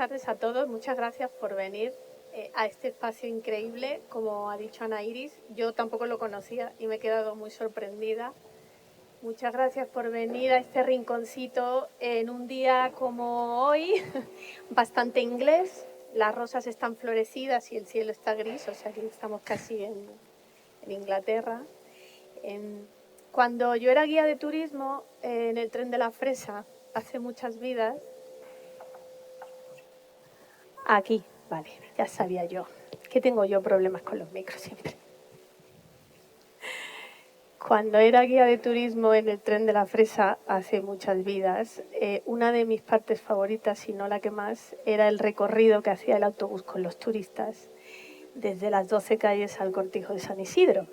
tardes a todos. Muchas gracias por venir a este espacio increíble. Como ha dicho Ana Iris, yo tampoco lo conocía y me he quedado muy sorprendida. Muchas gracias por venir a este rinconcito en un día como hoy, bastante inglés. Las rosas están florecidas y el cielo está gris, o sea que estamos casi en Inglaterra. Cuando yo era guía de turismo en el tren de la Fresa, hace muchas vidas, aquí, vale, ya sabía yo, que tengo yo problemas con los micros siempre. Cuando era guía de turismo en el tren de la Fresa, hace muchas vidas, una de mis partes favoritas, si no la que más, era el recorrido que hacía el autobús con los turistas desde las 12 calles al Cortijo de San Isidro,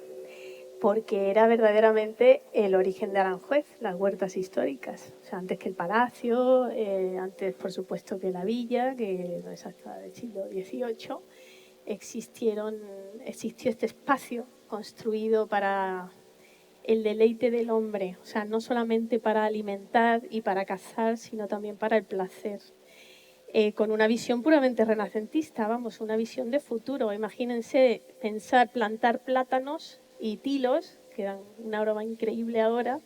porque era verdaderamente el origen de Aranjuez, las huertas históricas. O sea, antes que el palacio, antes, por supuesto, que la villa, que no es hasta el siglo XVIII, existió este espacio construido para el deleite del hombre, o sea, no solamente para alimentar y para cazar, sino también para el placer. Con una visión puramente renacentista, vamos, una visión de futuro. Imagínense pensar plantar plátanos y tilos, que dan una broma increíble ahora,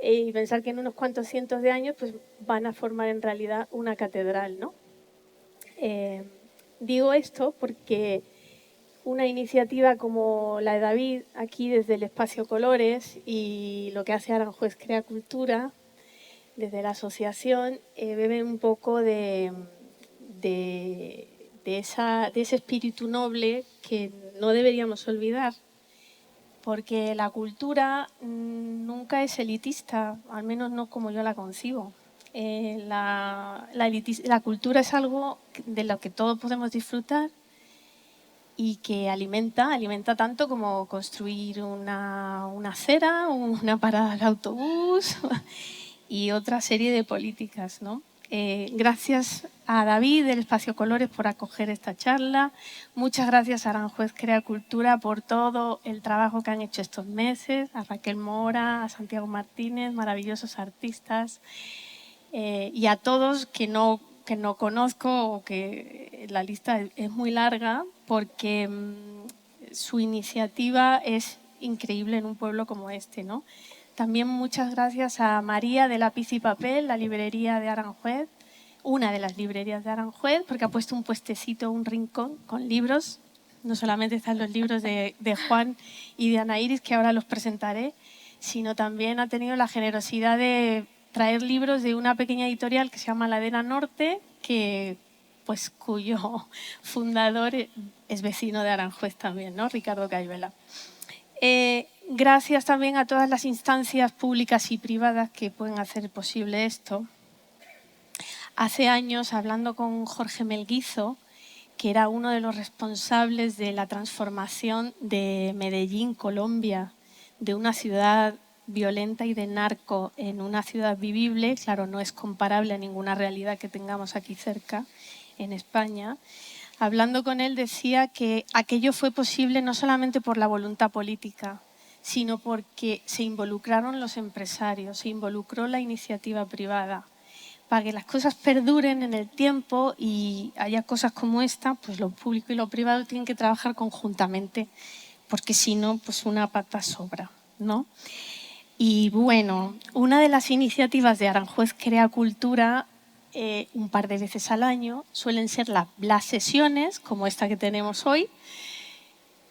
y pensar que en unos cuantos cientos de años pues, van a formar en realidad una catedral, ¿no? Digo esto porque una iniciativa como la de David, aquí desde el Espacio Colores, y lo que hace Aranjuez Crea Cultura, desde la asociación, bebe un poco de ese espíritu noble que no deberíamos olvidar, porque la cultura nunca es elitista, al menos no como yo la concibo. La cultura es algo de lo que todos podemos disfrutar y que alimenta tanto como construir una acera, una parada de autobús y otra serie de políticas, ¿no? Gracias a David del Espacio Colores por acoger esta charla. Muchas gracias a Aranjuez Crea Cultura por todo el trabajo que han hecho estos meses, a Raquel Mora, a Santiago Martínez, maravillosos artistas, y a todos que no conozco o que la lista es muy larga porque su iniciativa es increíble en un pueblo como este, ¿no? También muchas gracias a María de Lápiz y Papel, la librería de Aranjuez, una de las librerías de Aranjuez, porque ha puesto un puestecito, un rincón con libros. No solamente están los libros de Juan y de Ana Iris, que ahora los presentaré, sino también ha tenido la generosidad de traer libros de una pequeña editorial que se llama Ladera Norte, cuyo fundador es vecino de Aranjuez también, ¿no? Ricardo Caivela. Gracias también a todas las instancias públicas y privadas que pueden hacer posible esto. Hace años, hablando con Jorge Melguizo, que era uno de los responsables de la transformación de Medellín, Colombia, de una ciudad violenta y de narco en una ciudad vivible, claro, no es comparable a ninguna realidad que tengamos aquí cerca, en España. Hablando con él decía que aquello fue posible no solamente por la voluntad política, sino porque se involucraron los empresarios, se involucró la iniciativa privada. Para que las cosas perduren en el tiempo y haya cosas como esta, pues lo público y lo privado tienen que trabajar conjuntamente, porque si no, pues una pata sobra, ¿no? Y bueno, una de las iniciativas de Aranjuez Crea Cultura, un par de veces al año, suelen ser las sesiones, como esta que tenemos hoy.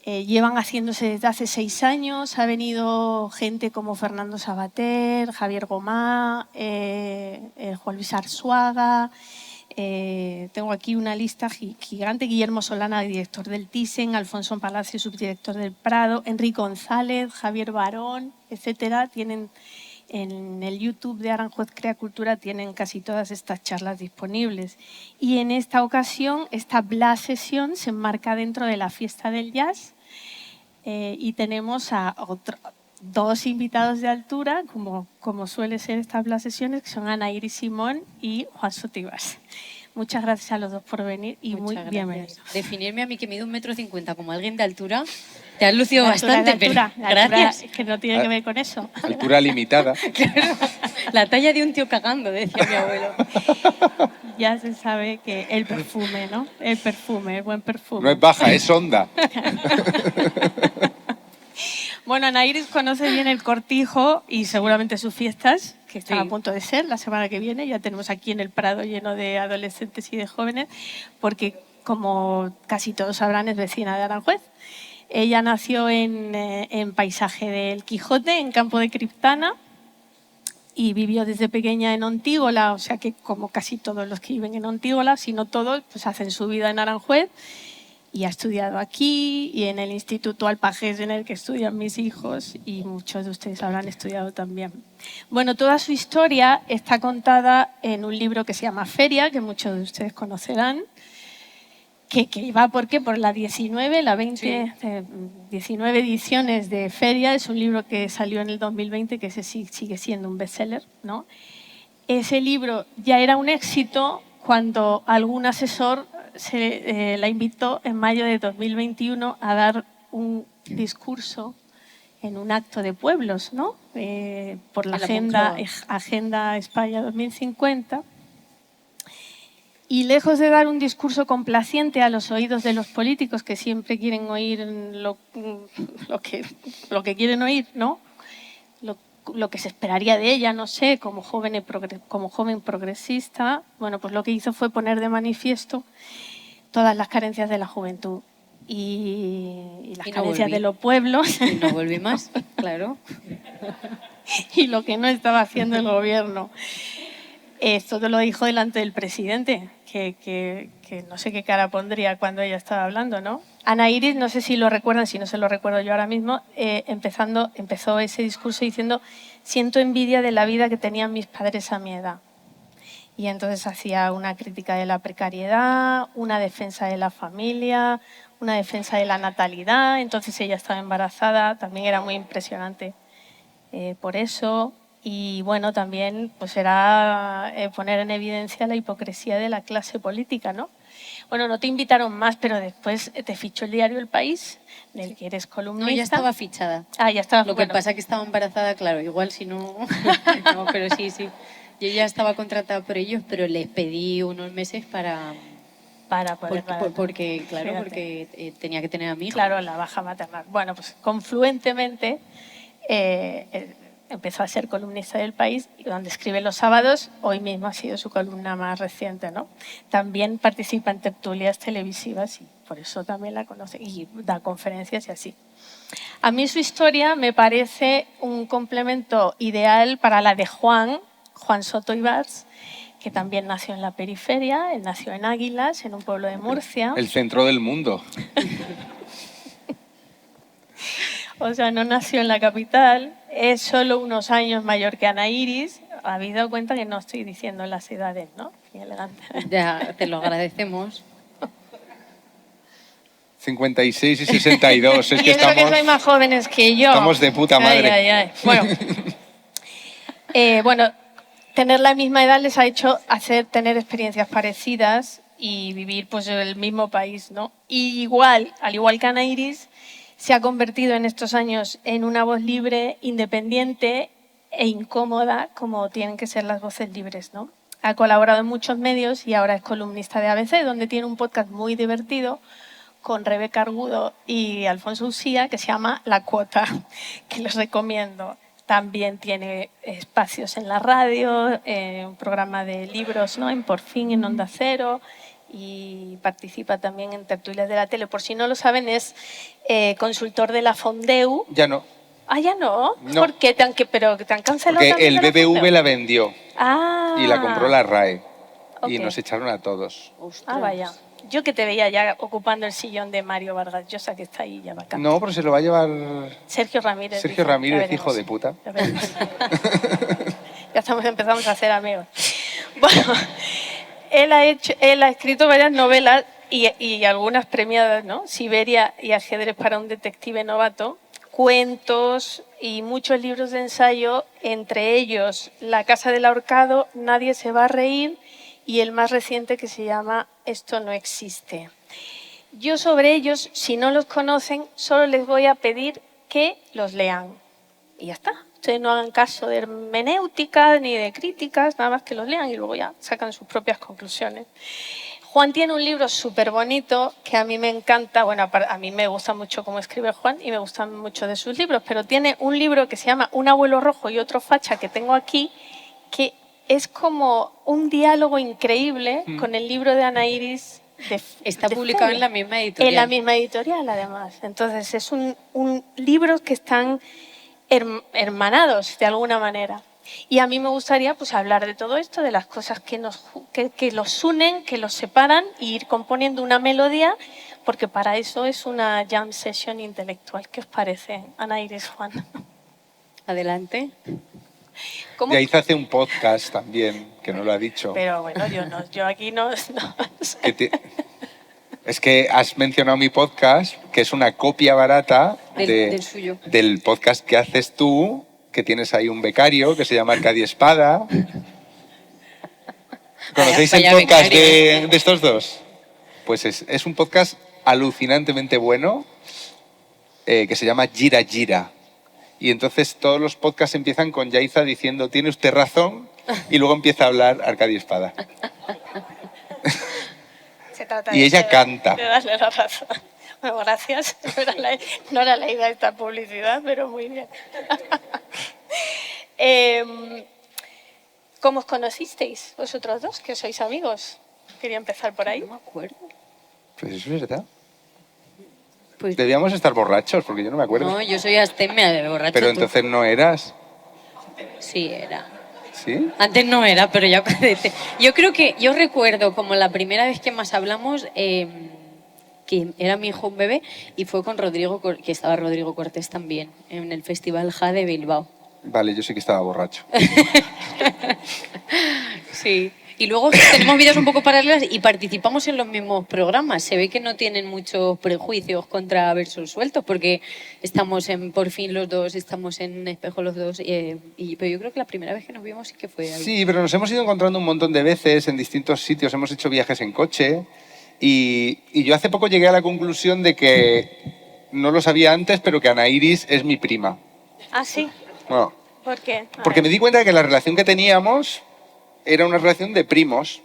Llevan haciéndose desde hace 6 años. Ha venido gente como Fernando Sabater, Javier Gomá, Juan Luis Arzuaga. Tengo aquí una lista gigante. Guillermo Solana, director del Thyssen, Alfonso Palacio, subdirector del Prado, Enrique González, Javier Barón, etcétera. Tienen en el YouTube de Aranjuez Crea Cultura tienen casi todas estas charlas disponibles. Y en esta ocasión, esta Blas sesión se enmarca dentro de la fiesta del jazz y tenemos a dos invitados de altura, como suele ser estas Blas sesiones, que son Ana Iris Simón y Juan Sotibas. Muchas gracias a los dos por venir y muy bienvenidos. Definirme a mí que mido 1,50 m como alguien de altura, te has lucido bastante, pero gracias. Es que no tiene que ver con eso. Altura limitada. Claro, la talla de un tío cagando, decía mi abuelo. ya se sabe que el perfume, ¿no? El perfume, el buen perfume. No es baja, es honda. Bueno, Ana Iris conoce bien el Cortijo y seguramente sus fiestas, que están a punto de ser la semana que viene. Ya tenemos aquí en el Prado lleno de adolescentes y de jóvenes, porque como casi todos sabrán es vecina de Aranjuez. Ella nació en Paisaje del Quijote, en Campo de Criptana, y vivió desde pequeña en Ontígola, o sea que como casi todos los que viven en Ontígola, si no todos, pues hacen su vida en Aranjuez. Y ha estudiado aquí y en el Instituto Alpagés en el que estudian mis hijos y muchos de ustedes habrán estudiado también. Bueno, toda su historia está contada en un libro que se llama Feria, que muchos de ustedes conocerán, que va por la 19, la 20, sí. 19 ediciones de Feria. Es un libro que salió en el 2020, que ese sigue siendo un bestseller, ¿no? Ese libro ya era un éxito cuando algún asesor la invitó en mayo de 2021 a dar un discurso en un acto de pueblos, ¿no? Por la Agenda España 2050. Y lejos de dar un discurso complaciente a los oídos de los políticos que siempre quieren oír lo que quieren oír, ¿no? Lo que se esperaría de ella, no sé, como joven progresista, bueno, pues lo que hizo fue poner de manifiesto todas las carencias de la juventud y las carencias de los pueblos. Y no volví más, claro. Y lo que no estaba haciendo el gobierno. Esto te lo dijo delante del presidente, que no sé qué cara pondría cuando ella estaba hablando, ¿no? Ana Iris, no sé si lo recuerdan, si no se lo recuerdo yo ahora mismo, empezó ese discurso diciendo: siento envidia de la vida que tenían mis padres a mi edad. Y entonces hacía una crítica de la precariedad, una defensa de la familia, una defensa de la natalidad. Entonces ella estaba embarazada, también era muy impresionante por eso. Y bueno, también pues era poner en evidencia la hipocresía de la clase política, ¿no? Bueno, no te invitaron más, pero después te fichó el diario El País, del que eres columnista. No, ya estaba fichada. Ah, ya estaba. Lo que pasa es que estaba embarazada, claro, igual si no... No, pero sí. Yo ya estaba contratada por ellos, pero les pedí unos meses para poder... Porque tenía que tener a mi hijo. Claro, la baja maternal. Bueno, pues confluentemente... empezó a ser columnista del País, donde escribe los sábados. Hoy mismo ha sido su columna más reciente, ¿no? También participa en tertulias televisivas y por eso también la conoce, y da conferencias y así. A mí su historia me parece un complemento ideal para la de Juan Soto Ibars, que también nació en la periferia. Él nació en Águilas, en un pueblo de Murcia. El centro del mundo. O sea, no nació en la capital, es solo unos años mayor que Ana Iris. Habéis dado cuenta que no estoy diciendo las edades, ¿no? Qué elegante. Ya, te lo agradecemos. 56 y 62. Es y eso que sois más jóvenes que yo. Estamos de puta madre. Ay. Bueno, tener la misma edad les ha hecho tener experiencias parecidas y vivir pues en el mismo país, ¿no? Y al igual que Ana Iris, se ha convertido en estos años en una voz libre, independiente e incómoda, como tienen que ser las voces libres, ¿no? Ha colaborado en muchos medios y ahora es columnista de ABC, donde tiene un podcast muy divertido con Rebeca Argudo y Alfonso Usía, que se llama La Cuota, que les recomiendo. También tiene espacios en la radio, un programa de libros, ¿no? En Por Fin, en Onda Cero, y participa también en tertulias de la tele. Por si no lo saben, es consultor de la Fondeu. Ya no. Ah, ya no. No. ¿Por qué? ¿Pero te han cancelado? Porque el BBV la vendió. Ah. Y la compró la RAE. Okay. Y nos echaron a todos. Ah, vaya. Yo que te veía ya ocupando el sillón de Mario Vargas Llosa, que está ahí ya vacante. No, pero se lo va a llevar... Sergio Ramírez. Sergio Ramírez, hijo de puta. Ya empezamos a ser amigos. Bueno... Él ha escrito varias novelas y algunas premiadas, ¿no? Siberia y Ajedrez para un detective novato, cuentos y muchos libros de ensayo, entre ellos La casa del ahorcado, Nadie se va a reír, y el más reciente, que se llama Esto no existe. Yo sobre ellos, si no los conocen, solo les voy a pedir que los lean. Y ya está. Ustedes no hagan caso de hermenéuticas ni de críticas, nada más que los lean y luego ya sacan sus propias conclusiones. Juan tiene un libro súper bonito que a mí me encanta. Bueno, a mí me gusta mucho cómo escribe Juan y me gustan mucho de sus libros, pero tiene un libro que se llama Un abuelo rojo y otro facha, que tengo aquí, que es como un diálogo increíble con el libro de Ana Iris. Está publicado en la misma editorial. En la misma editorial, además. Entonces, es un libro que están hermanados de alguna manera. Y a mí me gustaría pues hablar de todo esto, de las cosas que los unen, que los separan, e ir componiendo una melodía, porque para eso es una jam session intelectual. ¿Qué os parece, Ana Iris, Juan? Adelante. Y ahí se hace un podcast también, que no lo ha dicho. Pero bueno, yo aquí no Es que has mencionado mi podcast, que es una copia barata del suyo. Del podcast que haces tú, que tienes ahí un becario que se llama Arcadia Espada. ¿Conocéis el podcast de estos dos? Pues es un podcast alucinantemente bueno que se llama Gira Gira. Y entonces todos los podcasts empiezan con Yaiza diciendo «tiene usted razón» y luego empieza a hablar Arcadia Espada. Y ella canta. De darle la razón. Bueno, gracias. No era la idea de esta publicidad, pero muy bien. ¿Cómo os conocisteis vosotros dos, que sois amigos? Quería empezar por ahí. No me acuerdo. Pues eso es verdad. Pues, debíamos estar borrachos, porque yo no me acuerdo. No, yo soy astemia de borracha. Pero entonces no eras. Sí, era. ¿Sí? Antes no era, pero ya... Yo recuerdo como la primera vez que más hablamos, que era mi hijo un bebé, y fue con Rodrigo, que estaba Rodrigo Cortés también, en el Festival JA de Bilbao. Vale, yo sí que estaba borracho. Sí. Y luego tenemos vidas un poco paralelas y participamos en los mismos programas. Se ve que no tienen muchos prejuicios contra Versos Sueltos, porque estamos en Por Fin los dos, estamos en Espejo los dos. Pero yo creo que la primera vez que nos vimos sí que fue ahí. Sí, pero nos hemos ido encontrando un montón de veces en distintos sitios. Hemos hecho viajes en coche. Y yo hace poco llegué a la conclusión de que no lo sabía antes, pero que Ana Iris es mi prima. ¿Ah, sí? Bueno, ¿Por qué? Porque me di cuenta de que la relación que teníamos era una relación de primos.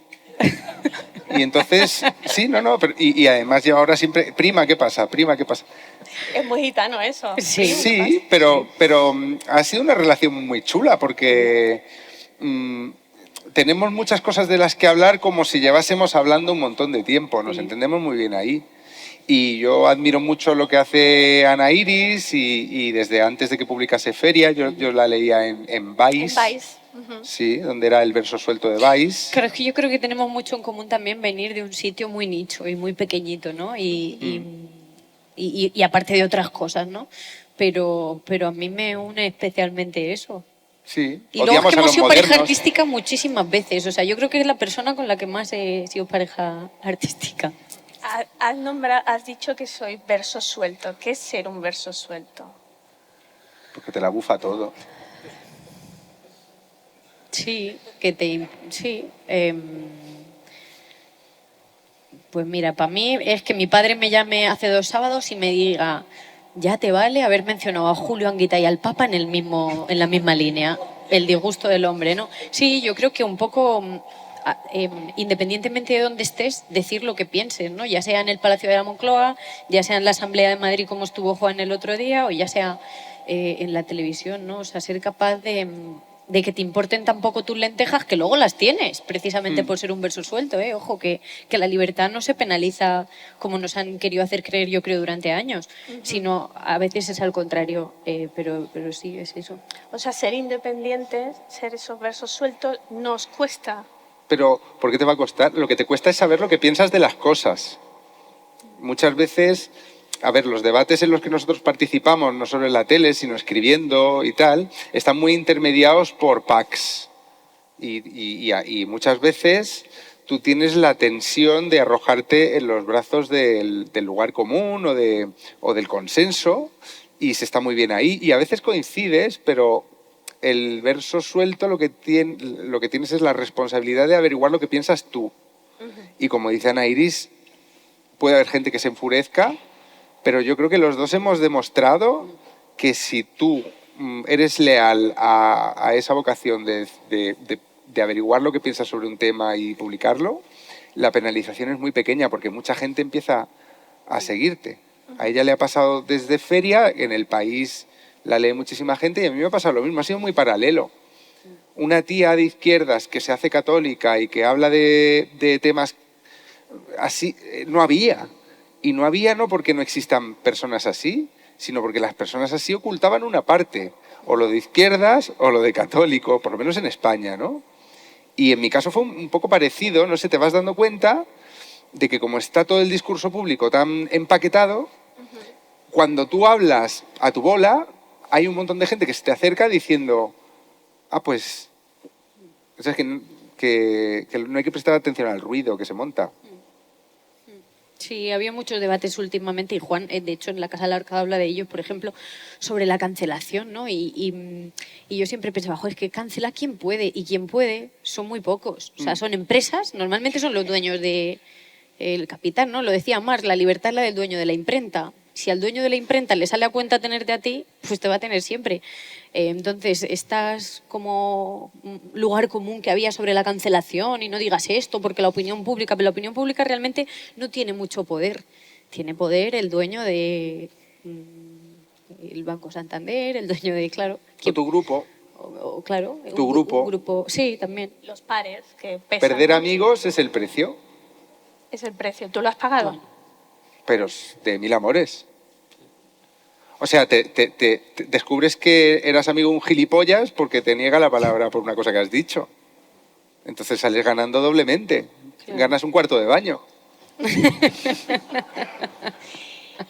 Y entonces, sí, pero, y además yo ahora siempre, prima, ¿qué pasa? Prima, ¿qué pasa? Es muy gitano eso. Sí, pero ha sido una relación muy chula porque tenemos muchas cosas de las que hablar como si llevásemos hablando un montón de tiempo. Nos entendemos muy bien ahí. Y yo admiro mucho lo que hace Ana Iris y desde antes de que publicase Feria, yo la leía en Vice. En Vice. Sí, donde era el verso suelto de Vice. Claro, es que yo creo que tenemos mucho en común también venir de un sitio muy nicho y muy pequeñito, ¿no? Y aparte de otras cosas, ¿no? Pero a mí me une especialmente eso. Sí, y luego es que hemos sido pareja artística muchísimas veces. O sea, yo creo que es la persona con la que más he sido pareja artística. Has dicho que soy verso suelto. ¿Qué es ser un verso suelto? Porque te la bufa todo. Sí, pues mira, para mí es que mi padre me llame hace 2 sábados y me diga, ya te vale haber mencionado a Julio Anguita y al Papa en la misma línea, el disgusto del hombre, ¿no? Sí, yo creo que un poco, independientemente de dónde estés, decir lo que pienses, ¿no? Ya sea en el Palacio de la Moncloa, ya sea en la Asamblea de Madrid como estuvo Juan el otro día, o ya sea en la televisión, ¿no? O sea, ser capaz de que te importen tampoco tus lentejas, que luego las tienes, precisamente por ser un verso suelto, ¿eh? Ojo, que la libertad no se penaliza como nos han querido hacer creer, yo creo, durante años, sino a veces es al contrario, pero sí, es eso. O sea, ser independientes, ser esos versos sueltos, nos cuesta. Pero, ¿por qué te va a costar? Lo que te cuesta es saber lo que piensas de las cosas. Muchas veces... A ver, los debates en los que nosotros participamos, no solo en la tele, sino escribiendo y tal, están muy intermediados por packs. Y muchas veces tú tienes la tensión de arrojarte en los brazos del lugar común o del consenso, y se está muy bien ahí. Y a veces coincides, pero el verso suelto lo que tienes es la responsabilidad de averiguar lo que piensas tú. Y como dice Ana Iris, puede haber gente que se enfurezca, pero yo creo que los dos hemos demostrado que si tú eres leal a esa vocación de averiguar lo que piensas sobre un tema y publicarlo, la penalización es muy pequeña porque mucha gente empieza a seguirte. A ella le ha pasado desde Feria, en El País la lee muchísima gente y a mí me ha pasado lo mismo, ha sido muy paralelo. Una tía de izquierdas que se hace católica y que habla de temas así, no había. Y no había no porque no existan personas así, sino porque las personas así ocultaban una parte, o lo de izquierdas o lo de católico, por lo menos en España, ¿no? Y en mi caso fue un poco parecido, no sé, te vas dando cuenta de que como está todo el discurso público tan empaquetado, cuando tú hablas a tu bola, hay un montón de gente que se te acerca diciendo, pues, o sea, que no hay que prestar atención al ruido que se monta. Sí, había muchos debates últimamente y Juan, de hecho, en la Casa del Ahorcado habla de ellos, por ejemplo, sobre la cancelación, ¿no? Y yo siempre pensaba, es que cancela quien puede y quien puede son muy pocos. O sea, son empresas, normalmente son los dueños del capital, ¿no? Lo decía Marx, la libertad es la del dueño de la imprenta. Si al dueño de la imprenta le sale a cuenta tenerte a ti, pues te va a tener siempre. Entonces, estás como lugar común que había sobre la cancelación y no digas esto porque la opinión pública, pero la opinión pública realmente no tiene mucho poder. Tiene poder el dueño de el Banco Santander, el dueño de, claro... O tu grupo. Claro. Tu grupo. Un grupo. Sí, también. Los pares que pesan. Perder amigos es el precio. Es el precio. ¿Tú lo has pagado? Bueno. Pero de mil amores. O sea, te descubres que eras amigo de un gilipollas porque te niega la palabra por una cosa que has dicho. Entonces sales ganando doblemente. Claro. Ganas un cuarto de baño.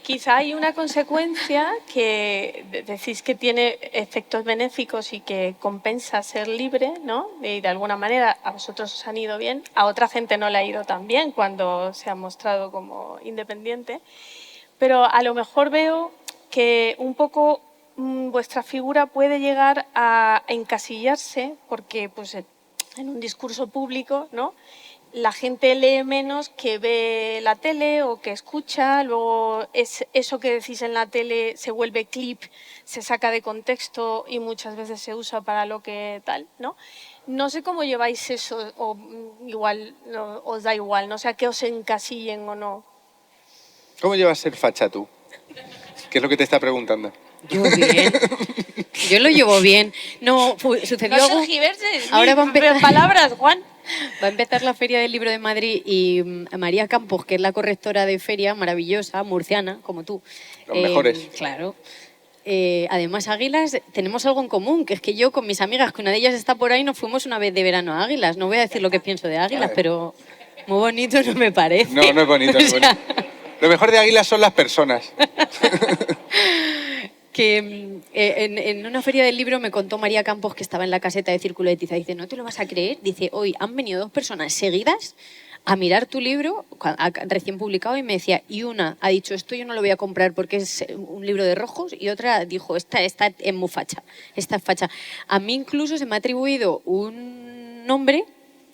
Quizá hay una consecuencia que decís que tiene efectos benéficos y que compensa ser libre, ¿no? Y de alguna manera a vosotros os han ido bien, a otra gente no le ha ido tan bien cuando se ha mostrado como independiente. Pero a lo mejor veo que un poco vuestra figura puede llegar a encasillarse porque pues, en un discurso público, ¿no? La gente lee menos que ve la tele o que escucha, luego eso que decís en la tele se vuelve clip, se saca de contexto y muchas veces se usa para lo que tal, ¿no? No sé cómo lleváis eso, o igual no, os da igual, no sé a qué os encasillen o no. ¿Cómo llevas ser facha tú? ¿Qué es lo que te está preguntando? Yo bien. Yo lo llevo bien. No, sucedió no algo... Ahora va a empezar palabras, Juan. Va a empezar la Feria del Libro de Madrid y María Campos, que es la correctora de feria, maravillosa, murciana, como tú. Los mejores. Claro. Además, Águilas, tenemos algo en común, que es que yo con mis amigas, que una de ellas está por ahí, nos fuimos una vez de verano a Águilas. No voy a decir lo que pienso de Águilas, pero muy bonito no me parece. No, no es bonito. No es bonito. Lo mejor de Águilas son las personas. Que en una feria del libro me contó María Campos, que estaba en la caseta de Círculo de Tiza, dice, ¿no te lo vas a creer? Dice, hoy han venido 2 personas seguidas a mirar tu libro, recién publicado, y me decía, y una ha dicho, esto yo no lo voy a comprar porque es un libro de rojos, y otra dijo, esta es muy facha, esta es facha. A mí incluso se me ha atribuido un nombre,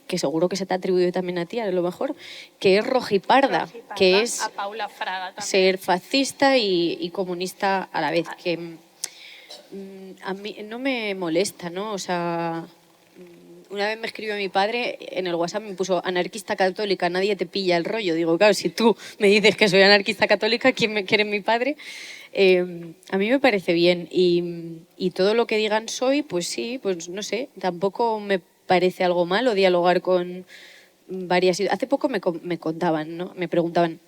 que seguro que se te ha atribuido también a ti, a lo mejor, que es rojiparda, que es a Paula Fraga también. Ser fascista y comunista a la vez, que a mí no me molesta, ¿no? O sea, una vez me escribió mi padre en el WhatsApp, me puso anarquista católica, nadie te pilla el rollo. Digo, claro, si tú me dices que soy anarquista católica, ¿quién me quiere mi padre? A mí me parece bien y todo lo que digan soy, pues sí, pues no sé, tampoco me parece algo malo dialogar con varias... Hace poco me contaban, ¿no? Me preguntaban,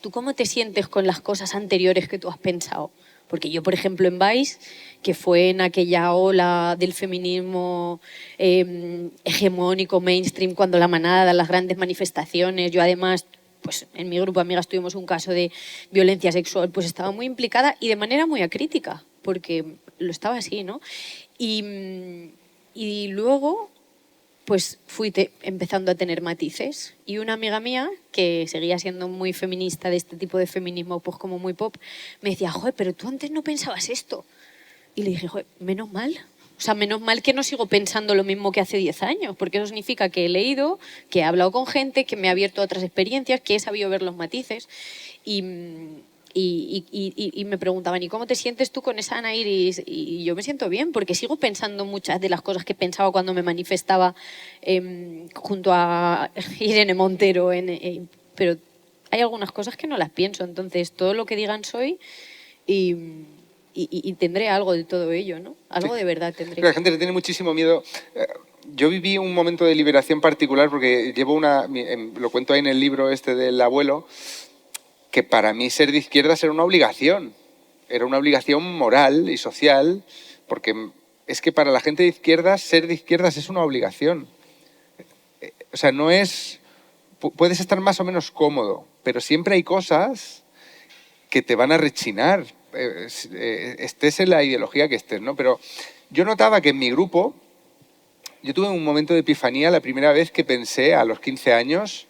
¿tú cómo te sientes con las cosas anteriores que tú has pensado? Porque yo, por ejemplo, en Vice, que fue en aquella ola del feminismo hegemónico, mainstream, cuando la manada, las grandes manifestaciones, yo además, pues en mi grupo de amigas tuvimos un caso de violencia sexual, pues estaba muy implicada y de manera muy acrítica, porque lo estaba así, ¿no? Y luego pues fui empezando a tener matices. Y una amiga mía, que seguía siendo muy feminista de este tipo de feminismo, pues como muy pop, me decía, joder, pero tú antes no pensabas esto. Y le dije, joder, menos mal. O sea, menos mal que no sigo pensando lo mismo que hace 10 años, porque eso significa que he leído, que he hablado con gente, que me ha abierto a otras experiencias, que he sabido ver los matices. Y y me preguntaban, ¿y cómo te sientes tú con esa Ana Iris? Y yo me siento bien, porque sigo pensando muchas de las cosas que pensaba cuando me manifestaba junto a Irene Montero. Pero hay algunas cosas que no las pienso, entonces todo lo que digan soy y tendré algo de todo ello, ¿no? Algo de verdad tendré. La gente le tiene muchísimo miedo. Yo viví un momento de liberación particular porque llevo lo cuento ahí en el libro este del abuelo, que para mí ser de izquierdas era una obligación moral y social, porque es que para la gente de izquierdas, ser de izquierdas es una obligación. O sea, no es... Puedes estar más o menos cómodo, pero siempre hay cosas que te van a rechinar, estés en la ideología que estés, ¿no? Pero yo notaba que en mi grupo, yo tuve un momento de epifanía la primera vez que pensé a los 15 años...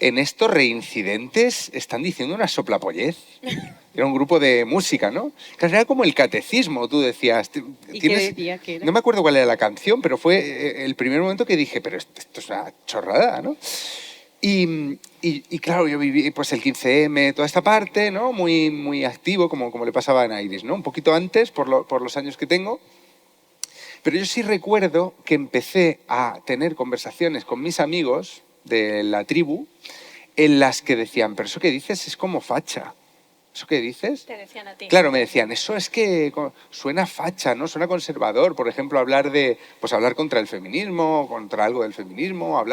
En estos reincidentes están diciendo una soplapollez. Era un grupo de música, ¿no? Claro, era como el catecismo, tú decías. ¿Y qué decía que era? No me acuerdo cuál era la canción, pero fue el primer momento que dije, pero esto es una chorrada, ¿no? Y claro, yo viví pues el 15M, toda esta parte, ¿no? Muy, muy activo, como le pasaba a Ana Iris, ¿no? Un poquito antes, por los años que tengo. Pero yo sí recuerdo que empecé a tener conversaciones con mis amigos de la tribu, en las que decían, pero eso que dices es como facha. ¿Eso que dices? Te decían a ti. Claro, me decían, eso es que suena facha, ¿no? Suena conservador. Por ejemplo, hablar contra el feminismo, contra algo del feminismo,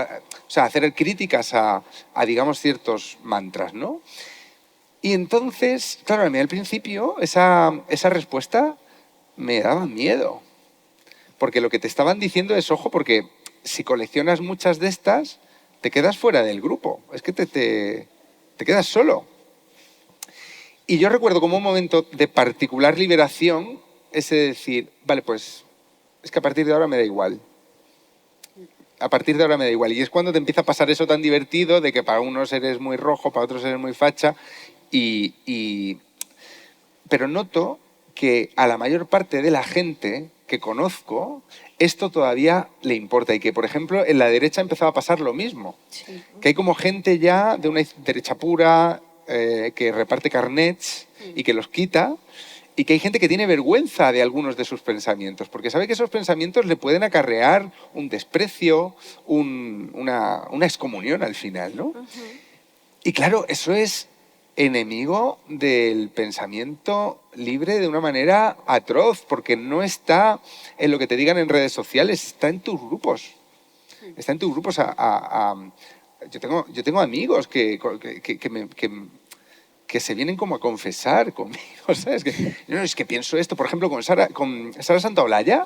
hacer críticas a digamos, ciertos mantras, ¿no? Y entonces, claro, a mí al principio esa respuesta me daba miedo. Porque lo que te estaban diciendo es, ojo, porque si coleccionas muchas de estas, te quedas fuera del grupo, es que te quedas solo. Y yo recuerdo como un momento de particular liberación ese de decir, vale, pues es que a partir de ahora me da igual. A partir de ahora me da igual. Y es cuando te empieza a pasar eso tan divertido de que para unos eres muy rojo, para otros eres muy facha. Pero noto que a la mayor parte de la gente que conozco, esto todavía le importa y que, por ejemplo, en la derecha ha empezado a pasar lo mismo. Sí. Que hay como gente ya de una derecha pura que reparte carnets y que los quita, y que hay gente que tiene vergüenza de algunos de sus pensamientos, porque sabe que esos pensamientos le pueden acarrear un desprecio, una excomunión al final, ¿no? Y claro, eso es enemigo del pensamiento libre de una manera atroz, porque no está en lo que te digan en redes sociales, está en tus grupos. Está en tus grupos. Yo tengo amigos que se vienen como a confesar conmigo, ¿sabes? Es que pienso esto, por ejemplo, con Sara Santaolalla,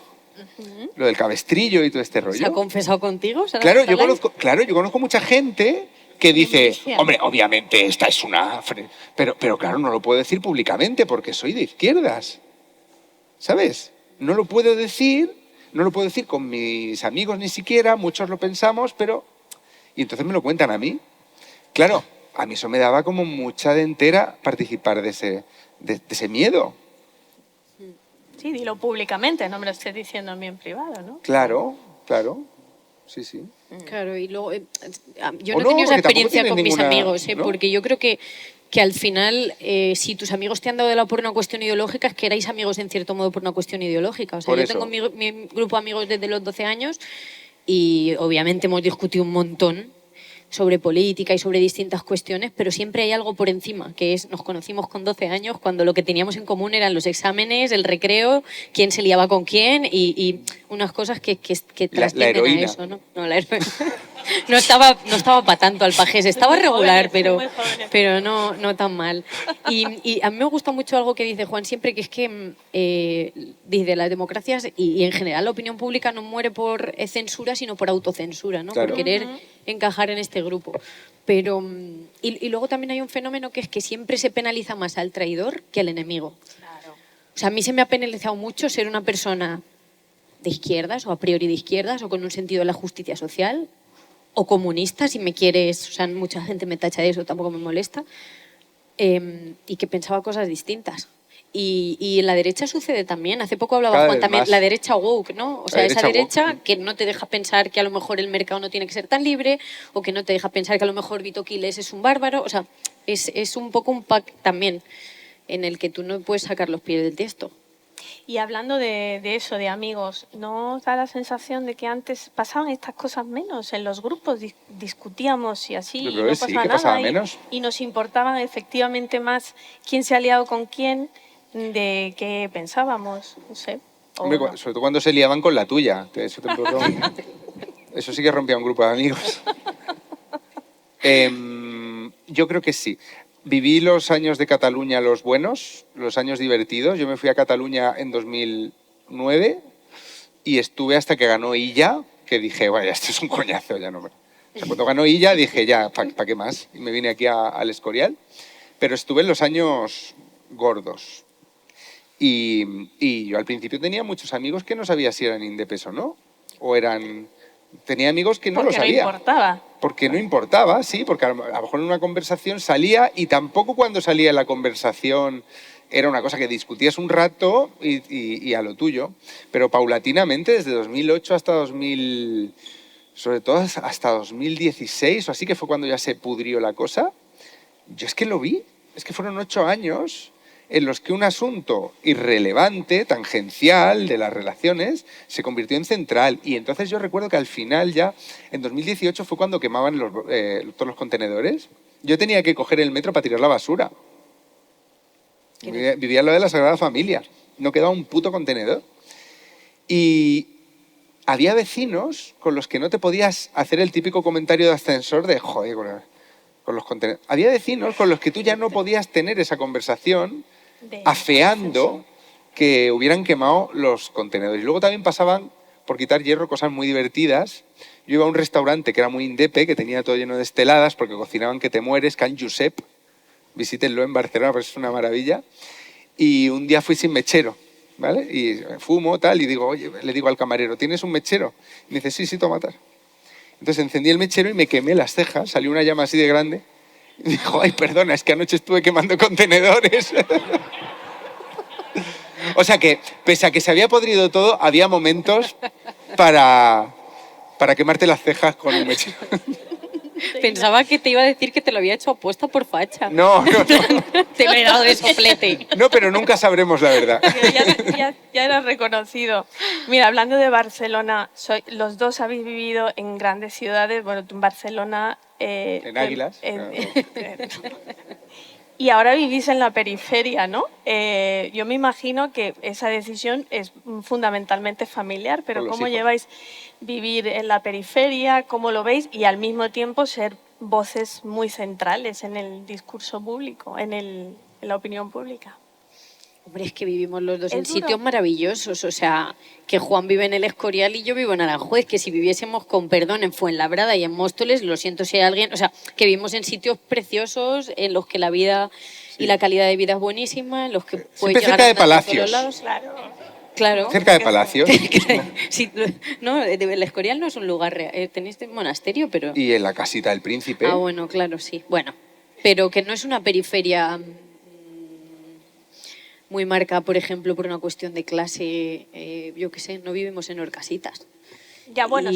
lo del cabestrillo y todo este rollo. ¿Se ha confesado contigo, Sara? Claro, yo conozco mucha gente que dice, hombre, obviamente esta es una... Pero claro, no lo puedo decir públicamente porque soy de izquierdas, ¿sabes? No lo puedo decir con mis amigos ni siquiera, muchos lo pensamos, pero... Y entonces me lo cuentan a mí. Claro, a mí eso me daba como mucha dentera participar de ese miedo. Sí, dilo públicamente, no me lo estés diciendo a mí en privado, ¿no? Claro. Sí. Claro, y luego yo no he tenido esa experiencia con mis amigos, ¿no? Porque yo creo que al final, si tus amigos te han dado de lado por una cuestión ideológica, es que erais amigos en cierto modo por una cuestión ideológica. O sea, yo tengo mi grupo de amigos desde los 12 años y obviamente hemos discutido un montón sobre política y sobre distintas cuestiones, pero siempre hay algo por encima, que es, nos conocimos con 12 años cuando lo que teníamos en común eran los exámenes, el recreo, quién se liaba con quién y unas cosas que trascienden a eso, ¿no? No, la heroína. No estaba para tanto Alpajés, estaba regular, pero no tan mal. Y a mí me gusta mucho algo que dice Juan siempre, que es que dice, las democracias y en general la opinión pública no muere por censura, sino por autocensura, ¿no? Claro. Por querer encajar en este grupo. Pero, y luego también hay un fenómeno que es que siempre se penaliza más al traidor que al enemigo. Claro. O sea, a mí se me ha penalizado mucho ser una persona de izquierdas o a priori de izquierdas o con un sentido de la justicia social o comunista, si me quieres, o sea, mucha gente me tacha de eso, tampoco me molesta, y que pensaba cosas distintas. Y en la derecha sucede también. Hace poco hablaba Cada Juan vez también, más. la derecha woke, ¿no? O sea, La esa derecha derecha que no te deja pensar que a lo mejor el mercado no tiene que ser tan libre o que no te deja pensar que a lo mejor Vito Quiles es un bárbaro. O sea, es un poco un pack también en el que tú no puedes sacar los pies del tiesto. Y hablando de eso, de amigos, ¿no os da la sensación de que antes pasaban estas cosas menos? En los grupos discutíamos y así, Yo y creo no que sí, pasaba que nada. pasaba menos. Y nos importaban efectivamente más quién se ha liado con quién de qué pensábamos, no sé. Hombre, no. sobre todo cuando se liaban con la tuya. Eso sí que rompía un grupo de amigos. Yo creo que sí. Viví los años de Cataluña, los buenos, los años divertidos. Yo me fui a Cataluña en 2009 y estuve hasta que ganó Illa, que dije, vaya, esto es un coñazo, ya no me... O sea, cuando ganó Illa dije, ya, ¿para qué más? Y me vine aquí al Escorial. Pero estuve en los años gordos. Y yo al principio tenía muchos amigos que no sabía si eran indepes o no. O eran... Tenía amigos que no lo sabía. Porque no importaba. Porque no importaba, sí, porque a lo mejor en una conversación salía y tampoco cuando salía en la conversación era una cosa que discutías un rato y a lo tuyo. Pero paulatinamente, desde 2008 hasta 2000, sobre todo hasta 2016 o así, que fue cuando ya se pudrió la cosa, yo es que lo vi. Es que fueron 8 años en los que un asunto irrelevante, tangencial de las relaciones, se convirtió en central. Y entonces yo recuerdo que al final ya, en 2018 fue cuando quemaban todos los contenedores. Yo tenía que coger el metro para tirar la basura. Vivía lo de la Sagrada Familia. No quedaba un puto contenedor. Y había vecinos con los que no te podías hacer el típico comentario de ascensor de, joder, con los contenedores. Había vecinos con los que tú ya no podías tener esa conversación afeando que hubieran quemado los contenedores. Y luego también pasaban, por quitar hierro, cosas muy divertidas. Yo iba a un restaurante que era muy indepe, que tenía todo lleno de esteladas, porque cocinaban que te mueres, Can Josep. Visítenlo en Barcelona, pues es una maravilla. Y un día fui sin mechero, ¿vale? Y fumo, tal, y digo, oye, le digo al camarero, ¿tienes un mechero? Y me dice, sí, toma tal. Entonces encendí el mechero y me quemé las cejas, salió una llama así de grande. Y dijo, ay, perdona, es que anoche estuve quemando contenedores. O sea que, pese a que se había podrido todo, había momentos para quemarte las cejas con un mechero. Pensaba que te iba a decir que te lo había hecho apuesta por facha. No. Te lo he dado de soplete. No, pero nunca sabremos la verdad. Ya era reconocido. Mira, hablando de Barcelona, los dos habéis vivido en grandes ciudades. Bueno, tú en Barcelona... en Águilas. Y ahora vivís en la periferia, ¿no? Yo me imagino que esa decisión es fundamentalmente familiar, pero ¿cómo lleváis vivir en la periferia? ¿Cómo lo veis? Y al mismo tiempo ser voces muy centrales en el discurso público, en la opinión pública. Hombre, es que vivimos los dos en sitios maravillosos. O sea, que Juan vive en el Escorial y yo vivo en Aranjuez. Que si viviésemos con perdón en Fuenlabrada y en Móstoles, lo siento si hay alguien... O sea, que vivimos en sitios preciosos en los que la vida y la calidad de vida es buenísima, en los que puedes llegar cerca de Palacios. Palacios. Lados. Claro. Cerca de Palacios. Sí, no, el Escorial no es un lugar real. Tenéis monasterio, pero... Y en la casita del príncipe. Ah, bueno, claro, sí. Bueno, pero que no es una periferia... muy marcada, por ejemplo, por una cuestión de clase, yo qué sé, no vivimos en Horcasitas. Ya, bueno,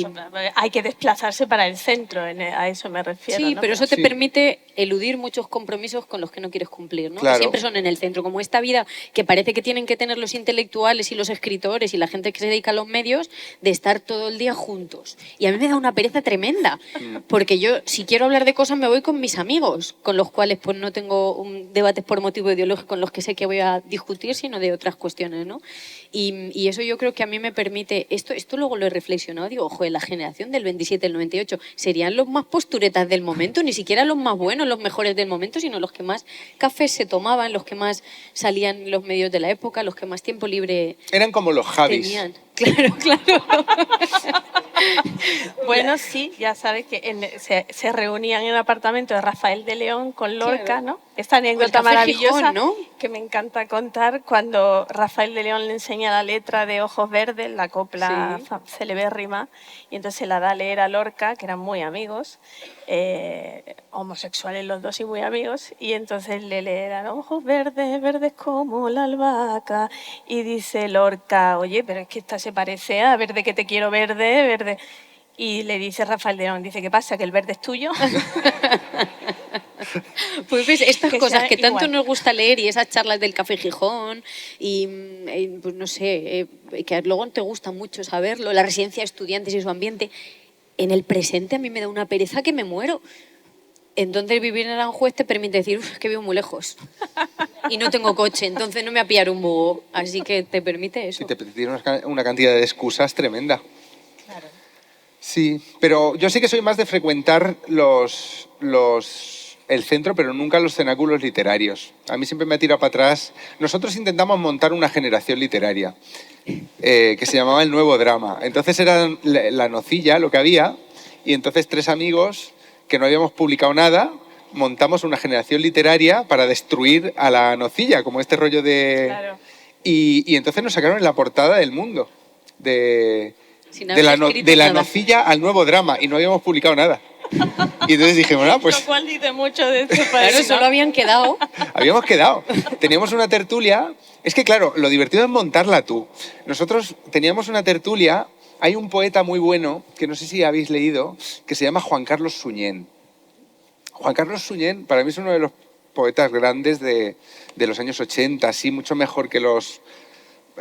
hay que desplazarse para el centro, a eso me refiero. Sí, ¿no? pero eso te permite eludir muchos compromisos con los que no quieres cumplir, ¿no? Claro. Que siempre son en el centro, como esta vida que parece que tienen que tener los intelectuales y los escritores y la gente que se dedica a los medios de estar todo el día juntos. Y a mí me da una pereza tremenda, porque yo, si quiero hablar de cosas, me voy con mis amigos, con los cuales pues no tengo debates por motivo ideológico con los que sé que voy a discutir, sino de otras cuestiones, ¿no? Y eso yo creo que a mí me permite... Esto luego lo he reflexionado, digo, ojo, la generación del 27, el 98, serían los más posturetas del momento, ni siquiera los más buenos, los mejores del momento, sino los que más cafés se tomaban, los que más salían en los medios de la época, los que más tiempo libre eran como los Javis. tenían. Claro, claro. Bueno, sí, ya sabes que se reunían en el apartamento de Rafael de León con Lorca, claro, ¿no? Esta anécdota maravillosa, Gijón, ¿no? Que me encanta contar, cuando Rafael de León le enseña la letra de Ojos Verdes, la copla celebérrima, y entonces se la da a leer a Lorca, que eran muy amigos, homosexuales los dos y muy amigos, y entonces le leerán Ojos Verdes, verdes como la albahaca, y dice Lorca, oye, pero es que esta se parece a Verde que te quiero verde, verde. Y le dice Rafael de León, dice, ¿qué pasa? ¿Que el verde es tuyo? Pues ves, estas cosas que tanto igual nos gusta leer y esas charlas del Café Gijón y pues no sé, que luego te gusta mucho saberlo, la residencia de estudiantes y su ambiente, en el presente a mí me da una pereza que me muero. Entonces vivir en Aranjuez te permite decir, que vivo muy lejos y no tengo coche, entonces no me voy a pillar un búho, así que te permite eso. Y te tiene una cantidad de excusas tremenda. Claro. Sí, pero yo sí que soy más de frecuentar el centro, pero nunca los cenáculos literarios. A mí siempre me ha tirado para atrás. Nosotros intentamos montar una generación literaria que se llamaba El Nuevo Drama. Entonces era la nocilla lo que había, y entonces 3 amigos que no habíamos publicado nada, montamos una generación literaria para destruir a la nocilla, como este rollo de... Claro. Y entonces nos sacaron en la portada del Mundo, de la nocilla al Nuevo Drama, y no habíamos publicado nada. Y entonces dijimos, pues... Lo cual dice mucho de este país. Claro, solo habían quedado. Habíamos quedado. Teníamos una tertulia. Es que, claro, lo divertido es montarla tú. Nosotros teníamos una tertulia. Hay un poeta muy bueno, que no sé si habéis leído, que se llama Juan Carlos Suñén. Juan Carlos Suñén, para mí, es uno de los poetas grandes de los años 80, así, mucho mejor que los...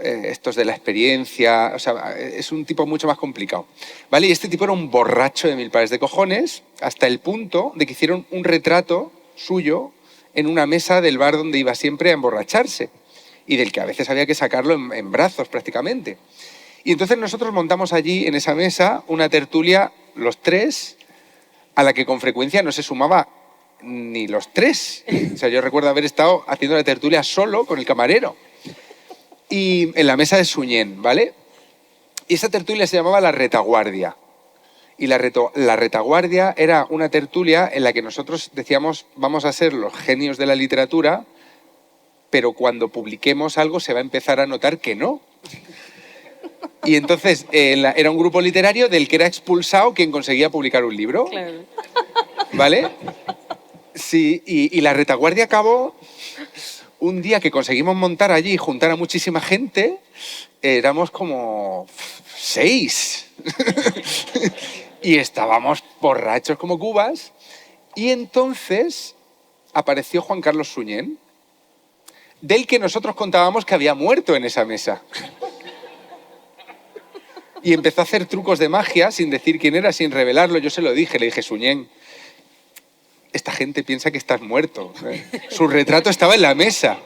estos de la experiencia, o sea, es un tipo mucho más complicado, ¿vale? Y este tipo era un borracho de mil pares de cojones, hasta el punto de que hicieron un retrato suyo en una mesa del bar donde iba siempre a emborracharse, y del que a veces había que sacarlo en brazos prácticamente. Y entonces nosotros montamos allí, en esa mesa, una tertulia, los 3, a la que con frecuencia no se sumaba ni los 3. O sea, yo recuerdo haber estado haciendo la tertulia solo con el camarero. Y en la mesa de Suñén, ¿vale? Y esa tertulia se llamaba La Retaguardia. Y la Retaguardia era una tertulia en la que nosotros decíamos, vamos a ser los genios de la literatura, pero cuando publiquemos algo se va a empezar a notar que no. Y entonces era un grupo literario del que era expulsado quien conseguía publicar un libro. Claro. ¿Vale? Sí, y la Retaguardia acabó... Un día que conseguimos montar allí y juntar a muchísima gente, éramos como 6. Y estábamos borrachos como cubas. Y entonces apareció Juan Carlos Suñén, del que nosotros contábamos que había muerto en esa mesa. Y empezó a hacer trucos de magia sin decir quién era, sin revelarlo. Yo se lo dije, le dije, Suñén, esta gente piensa que estás muerto. Su retrato estaba en la mesa.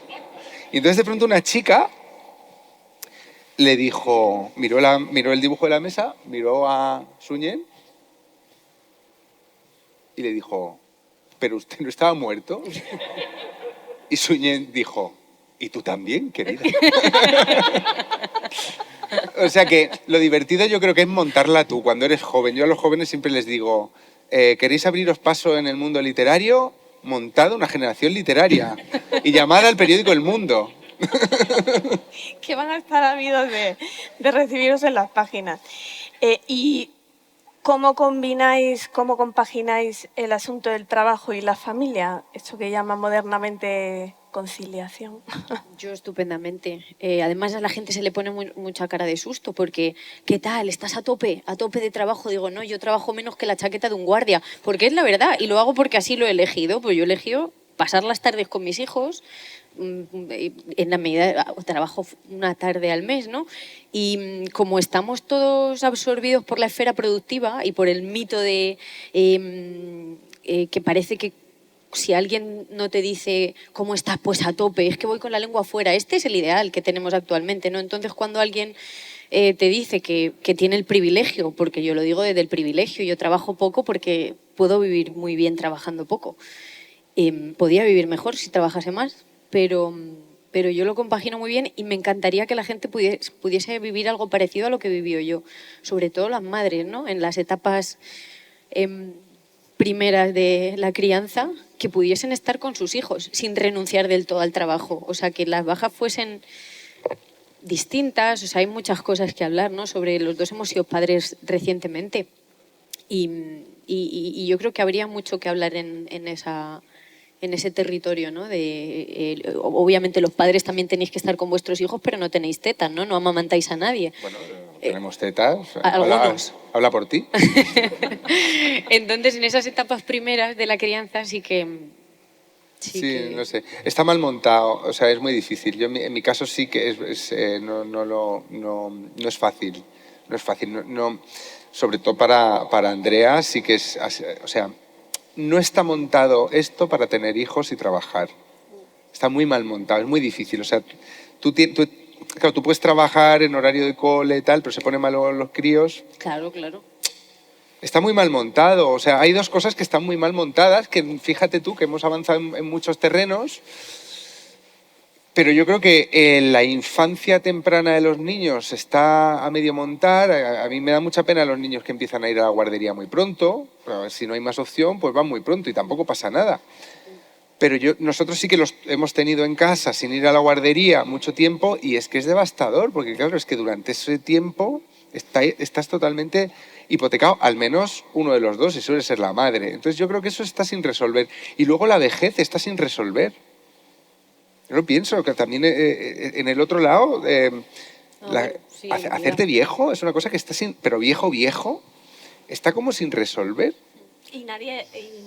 Y entonces de pronto una chica le dijo, miró el dibujo de la mesa, miró a Suñén y le dijo, ¿pero usted no estaba muerto? Y Suñén dijo, ¿y tú también, querida? O sea que lo divertido yo creo que es montarla tú cuando eres joven. Yo a los jóvenes siempre les digo, ¿queréis abriros paso en el mundo literario? Montad una generación literaria y llamad al periódico El Mundo. Que van a estar ávidos de recibiros en las páginas. ¿Y cómo compagináis el asunto del trabajo y la familia? Esto que llaman modernamente conciliación. Yo estupendamente. Además a la gente se le pone mucha cara de susto porque ¿qué tal? ¿Estás a tope de trabajo? Digo, no, yo trabajo menos que la chaqueta de un guardia, porque es la verdad y lo hago porque así lo he elegido. Pues yo he elegido pasar las tardes con mis hijos, en la medida, trabajo una tarde al mes, ¿no? Y como estamos todos absorbidos por la esfera productiva y por el mito de que parece que si alguien no te dice cómo estás, pues a tope, es que voy con la lengua afuera. Este es el ideal que tenemos actualmente, ¿no? Entonces, cuando alguien te dice que tiene el privilegio, porque yo lo digo desde el privilegio, yo trabajo poco porque puedo vivir muy bien trabajando poco. Podría vivir mejor si trabajase más, pero pero yo lo compagino muy bien y me encantaría que la gente pudiese vivir algo parecido a lo que vivió yo, sobre todo las madres, ¿no? En las etapas primeras de la crianza, que pudiesen estar con sus hijos sin renunciar del todo al trabajo, o sea, que las bajas fuesen distintas, o sea, hay muchas cosas que hablar, ¿no? Sobre los dos hemos sido padres recientemente y yo creo que habría mucho que hablar en ese territorio, ¿no? Obviamente los padres también tenéis que estar con vuestros hijos, pero no tenéis tetas, ¿no? No amamantáis a nadie. Bueno, tenemos tetas. Algunos. Habla por ti. Entonces, en esas etapas primeras de la crianza sí que... No sé. Está mal montado, o sea, es muy difícil. Yo en mi caso sí que no es fácil. No es fácil. Sobre todo para Andrea sí que es... O sea, no está montado esto para tener hijos y trabajar. Está muy mal montado, es muy difícil. O sea, claro, tú puedes trabajar en horario de cole y tal, pero se ponen mal los críos. Claro. Está muy mal montado. O sea, hay dos cosas que están muy mal montadas, que fíjate tú que hemos avanzado en muchos terrenos, pero yo creo que la infancia temprana de los niños está a medio montar. A mí me da mucha pena los niños que empiezan a ir a la guardería muy pronto. Pero si no hay más opción, pues van muy pronto y tampoco pasa nada. Pero nosotros sí que los hemos tenido en casa sin ir a la guardería mucho tiempo y es que es devastador, porque claro, es que durante ese tiempo estás totalmente hipotecado, al menos uno de los dos, y suele ser la madre. Entonces yo creo que eso está sin resolver. Y luego la vejez está sin resolver. Yo lo pienso, que también en el otro lado, hacerte viejo es una cosa que está sin... Pero viejo, está como sin resolver. Y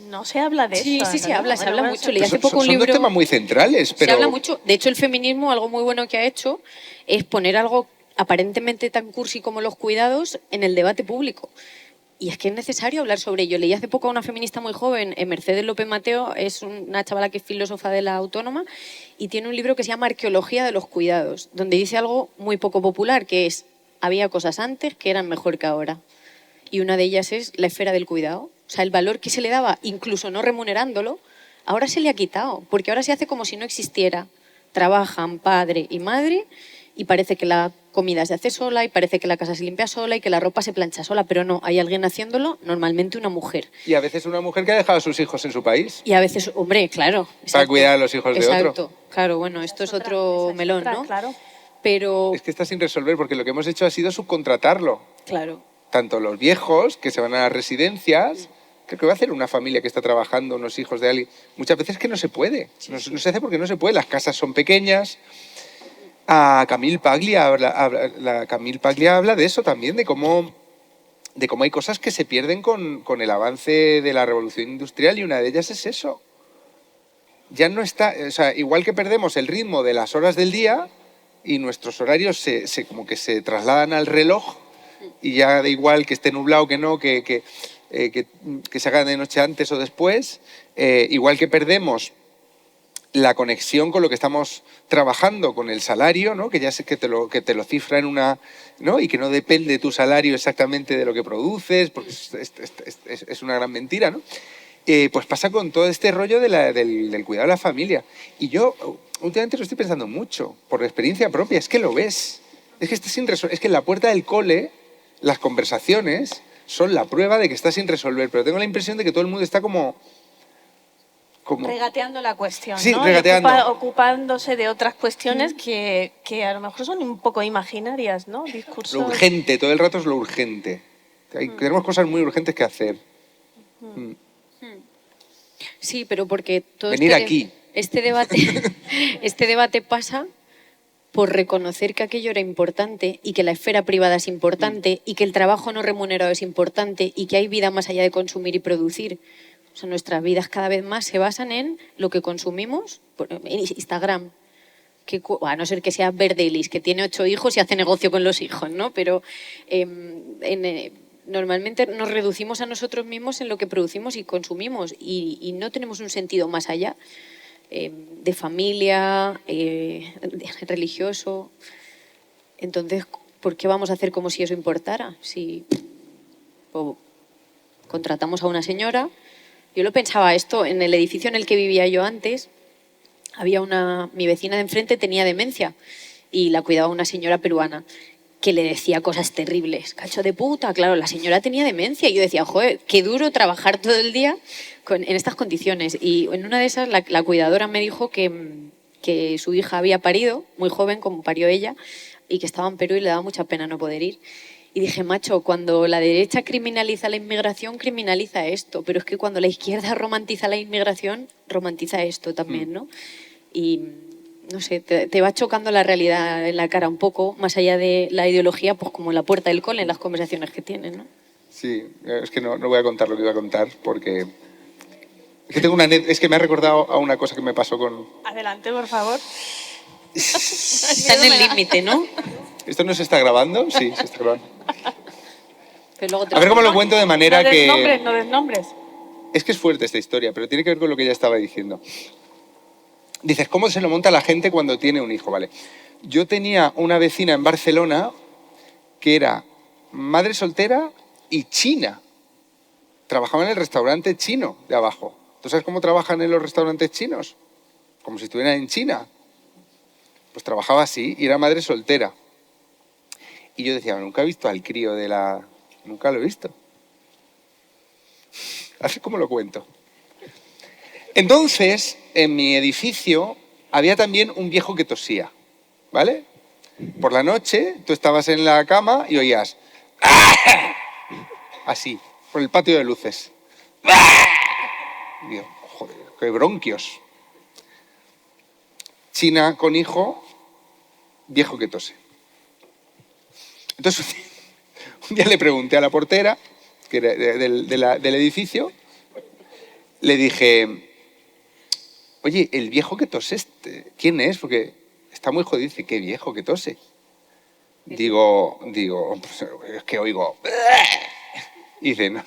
no se habla de eso. Sí, se habla mucho. Leí hace poco un libro... Son dos temas muy centrales, pero... Se habla mucho. De hecho, el feminismo, algo muy bueno que ha hecho, es poner algo aparentemente tan cursi como los cuidados en el debate público. Y es que es necesario hablar sobre ello. Leí hace poco a una feminista muy joven, Mercedes López Mateo, es una chavala que es filósofa de la Autónoma y tiene un libro que se llama Arqueología de los cuidados, donde dice algo muy poco popular, que es, había cosas antes que eran mejor que ahora. Y una de ellas es la esfera del cuidado. O sea, el valor que se le daba, incluso no remunerándolo, ahora se le ha quitado, porque ahora se hace como si no existiera. Trabajan padre y madre y parece que la comida se hace sola y parece que la casa se limpia sola y que la ropa se plancha sola, pero no, hay alguien haciéndolo, normalmente una mujer. Y a veces una mujer que ha dejado a sus hijos en su país. Y a veces, hombre, claro. Para cuidar a los hijos de otro. Exacto, claro, bueno, esto es otro melón, ¿no? Claro. Pero... Es que está sin resolver, porque lo que hemos hecho ha sido subcontratarlo. Claro. Tanto los viejos, que se van a las residencias, ¿qué va a hacer una familia que está trabajando, unos hijos de alguien? Muchas veces que no se puede. No se hace porque no se puede. Las casas son pequeñas. Camille Paglia habla de eso también, de cómo hay cosas que se pierden con el avance de la revolución industrial y una de ellas es eso. Ya no está, o sea, igual que perdemos el ritmo de las horas del día y nuestros horarios como que se trasladan al reloj y ya da igual que esté nublado que no, que se haga de noche antes o después, igual que perdemos la conexión con lo que estamos trabajando, con el salario, ¿no? Que ya sé que te lo cifra en una, ¿no? Y que no depende tu salario exactamente de lo que produces, porque es una gran mentira, ¿no? Pues pasa con todo este rollo del cuidado de la familia. Y yo últimamente lo estoy pensando mucho, por experiencia propia, es que lo ves. Es que está sin resolver. Es que en la puerta del cole las conversaciones son la prueba de que está sin resolver, pero tengo la impresión de que todo el mundo está como regateando la cuestión, sí, ¿no? Regateando. Ocupándose de otras cuestiones que a lo mejor son un poco imaginarias, ¿no? Discursos... Lo urgente, todo el rato es lo urgente. Tenemos cosas muy urgentes que hacer. Sí, pero porque todo venir aquí. Este debate pasa por reconocer que aquello era importante y que la esfera privada es importante y que el trabajo no remunerado es importante y que hay vida más allá de consumir y producir. O sea, nuestras vidas cada vez más se basan en lo que consumimos en Instagram. Que, a no ser que sea Verdelis, que tiene 8 hijos y hace negocio con los hijos, ¿no? Pero normalmente nos reducimos a nosotros mismos en lo que producimos y consumimos y no tenemos un sentido más allá de familia, religioso. Entonces, ¿por qué vamos a hacer como si eso importara? Si contratamos a una señora... Yo lo pensaba esto, en el edificio en el que vivía yo antes, mi vecina de enfrente tenía demencia y la cuidaba una señora peruana que le decía cosas terribles. Cacho de puta, claro, la señora tenía demencia. Y yo decía, joder, qué duro trabajar todo el día en estas condiciones. Y en una de esas la cuidadora me dijo que su hija había parido, muy joven como parió ella, y que estaba en Perú y le daba mucha pena no poder ir. Y dije, macho, cuando la derecha criminaliza la inmigración, criminaliza esto. Pero es que cuando la izquierda romantiza la inmigración, romantiza esto también, ¿no? Y no sé, te va chocando la realidad en la cara un poco, más allá de la ideología, pues como en la puerta del cole, en las conversaciones que tienen, ¿no? Sí, es que no voy a contar lo que iba a contar porque... Es que me ha recordado a una cosa que me pasó con... Adelante, por favor. Está en el límite, ¿no? ¿Esto no se está grabando? Sí, se está grabando. Pero luego A ver cómo lo cuento de manera que... No desnombres. Es que es fuerte esta historia, pero tiene que ver con lo que ella estaba diciendo. Dices, ¿cómo se lo monta la gente cuando tiene un hijo? Vale. Yo tenía una vecina en Barcelona que era madre soltera y china. Trabajaba en el restaurante chino de abajo. ¿Tú sabes cómo trabajan en los restaurantes chinos? Como si estuvieran en China. Pues trabajaba así y era madre soltera. Y yo decía, nunca he visto al crío de la... Nunca lo he visto. Así como lo cuento. Entonces, en mi edificio había también un viejo que tosía, ¿vale? Por la noche tú estabas en la cama y oías... Así, por el patio de luces. Y digo, joder, qué bronquios. China con hijo, viejo que tose. Entonces, un día le pregunté a la portera, que era del edificio, le dije... Oye, el viejo que tose, ¿quién es? Porque está muy jodido. Dice, ¿qué viejo que tose? Digo, pues, es que oigo... Y dice, no,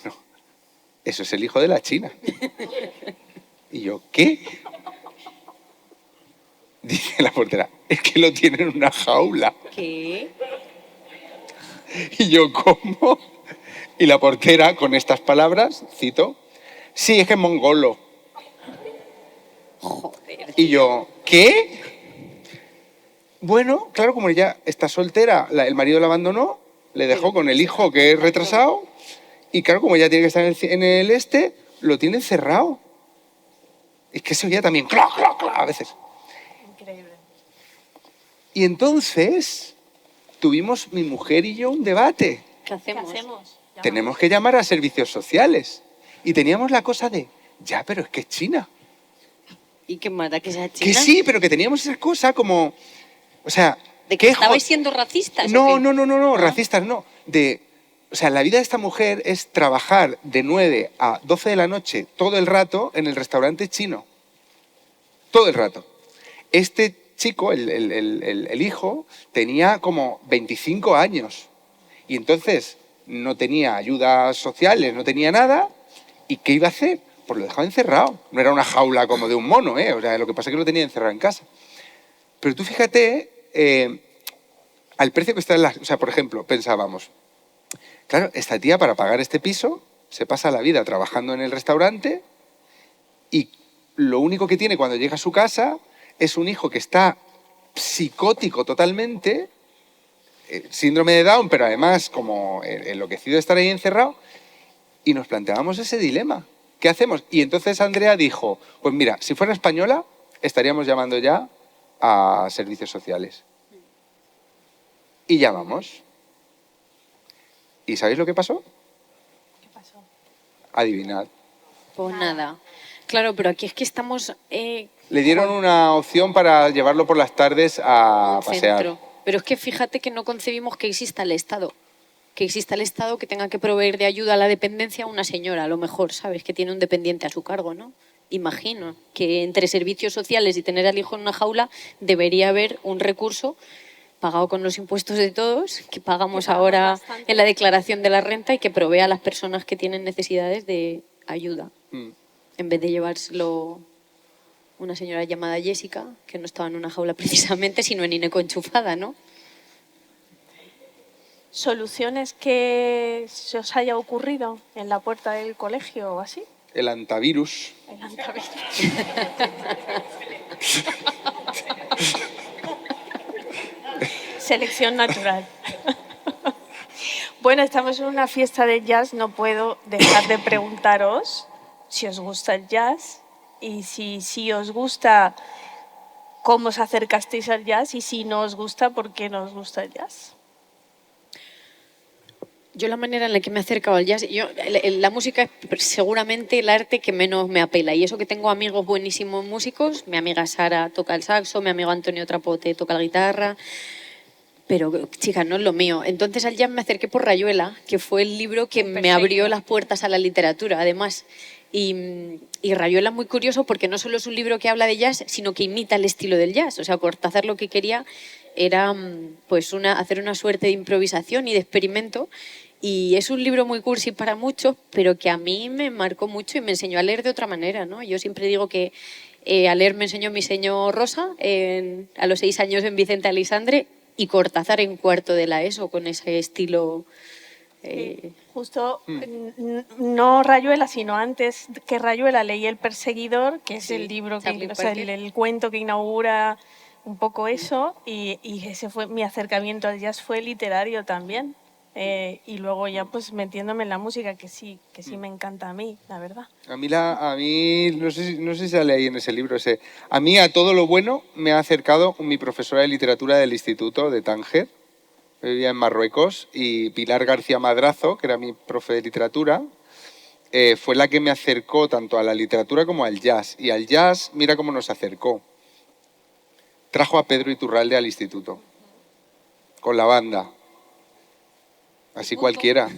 eso es el hijo de la China. Y yo, ¿qué? Dice la portera, es que lo tiene en una jaula. ¿Qué? Y yo, ¿cómo? Y la portera, con estas palabras, cito, sí, es que es mongolo. Joder. Y yo, ¿qué? Bueno, claro, como ella está soltera, el marido la abandonó, le dejó con el hijo que es retrasado, y claro, como ella tiene que estar en el este, lo tiene encerrado. Es que se oía también, ¡clac, clac, clac! A veces. Increíble. Y entonces tuvimos mi mujer y yo un debate. ¿Qué hacemos? Tenemos que llamar a servicios sociales. Y teníamos la cosa de, ya, pero es que es China. ¿Y qué mata que sea China? Que sí, pero que teníamos esa cosa como... O sea... ¿De que estabais siendo racistas? No, racistas no. O sea, la vida de esta mujer es trabajar de 9 a 12 de la noche todo el rato en el restaurante chino. Todo el rato. Este chico, el hijo, tenía como 25 años. Y entonces no tenía ayudas sociales, no tenía nada. ¿Y qué iba a hacer? Pues lo dejaba encerrado. No era una jaula como de un mono, ¿eh? O sea, lo que pasa es que lo tenía encerrado en casa. Pero tú fíjate al precio que está en o sea, por ejemplo, pensábamos, claro, esta tía para pagar este piso se pasa la vida trabajando en el restaurante y lo único que tiene cuando llega a su casa es un hijo que está psicótico totalmente, síndrome de Down, pero además como enloquecido de estar ahí encerrado, y nos planteábamos ese dilema. ¿Qué hacemos? Y entonces Andrea dijo, pues mira, si fuera española, estaríamos llamando ya a servicios sociales. Y llamamos. ¿Y sabéis lo que pasó? ¿Qué pasó? Adivinad. Pues nada. Claro, pero aquí es que estamos... Le dieron una opción para llevarlo por las tardes a pasear. Centro. Pero es que fíjate que no concebimos que exista el Estado. Que exista el Estado que tenga que proveer de ayuda a la dependencia a una señora, a lo mejor, ¿sabes? Que tiene un dependiente a su cargo, ¿no? Imagino que entre servicios sociales y tener al hijo en una jaula debería haber un recurso pagado con los impuestos de todos, que pagamos ahora en la declaración de la renta y que provea a las personas que tienen necesidades de ayuda. En vez de llevárselo una señora llamada Jessica, que no estaba en una jaula precisamente, sino en Ineco enchufada, ¿no? ¿Soluciones que se os haya ocurrido en la puerta del colegio o así? El antivirus. El antivirus. Selección natural. Bueno, estamos en una fiesta de jazz, no puedo dejar de preguntaros si os gusta el jazz y si os gusta, cómo os acercasteis al jazz, y si no os gusta, ¿por qué no os gusta el jazz? Yo la manera en la que me he acercado al jazz, la música es seguramente el arte que menos me apela, y eso que tengo amigos buenísimos músicos, mi amiga Sara toca el saxo, mi amigo Antonio Trapote toca la guitarra, pero chicas, no es lo mío. Entonces al jazz me acerqué por Rayuela, que fue el libro que me abrió las puertas a la literatura, además. Y Rayuela es muy curioso porque no solo es un libro que habla de jazz, sino que imita el estilo del jazz. O sea, Cortázar lo que quería era pues hacer una suerte de improvisación y de experimento. Y es un libro muy cursi para muchos, pero que a mí me marcó mucho y me enseñó a leer de otra manera, ¿no? Yo siempre digo que a leer me enseñó mi señor Rosa a los 6 años en Vicente Aleixandre, y Cortázar en cuarto de la ESO, con ese estilo... Justo, no Rayuela, sino antes que Rayuela leí El Perseguidor, que es el libro, el cuento que inaugura un poco eso, y ese fue mi acercamiento al jazz, fue literario también. Y luego ya pues metiéndome en la música, que sí me encanta a mí, la verdad. A mí no sé si sale ahí en ese libro ese. A mí a todo lo bueno me ha acercado mi profesora de literatura del instituto de Tánger, vivía en Marruecos, y Pilar García Madrazo, que era mi profe de literatura, fue la que me acercó tanto a la literatura como al jazz. Y al jazz, mira cómo nos acercó. Trajo a Pedro Iturralde al instituto, con la banda. Así cualquiera.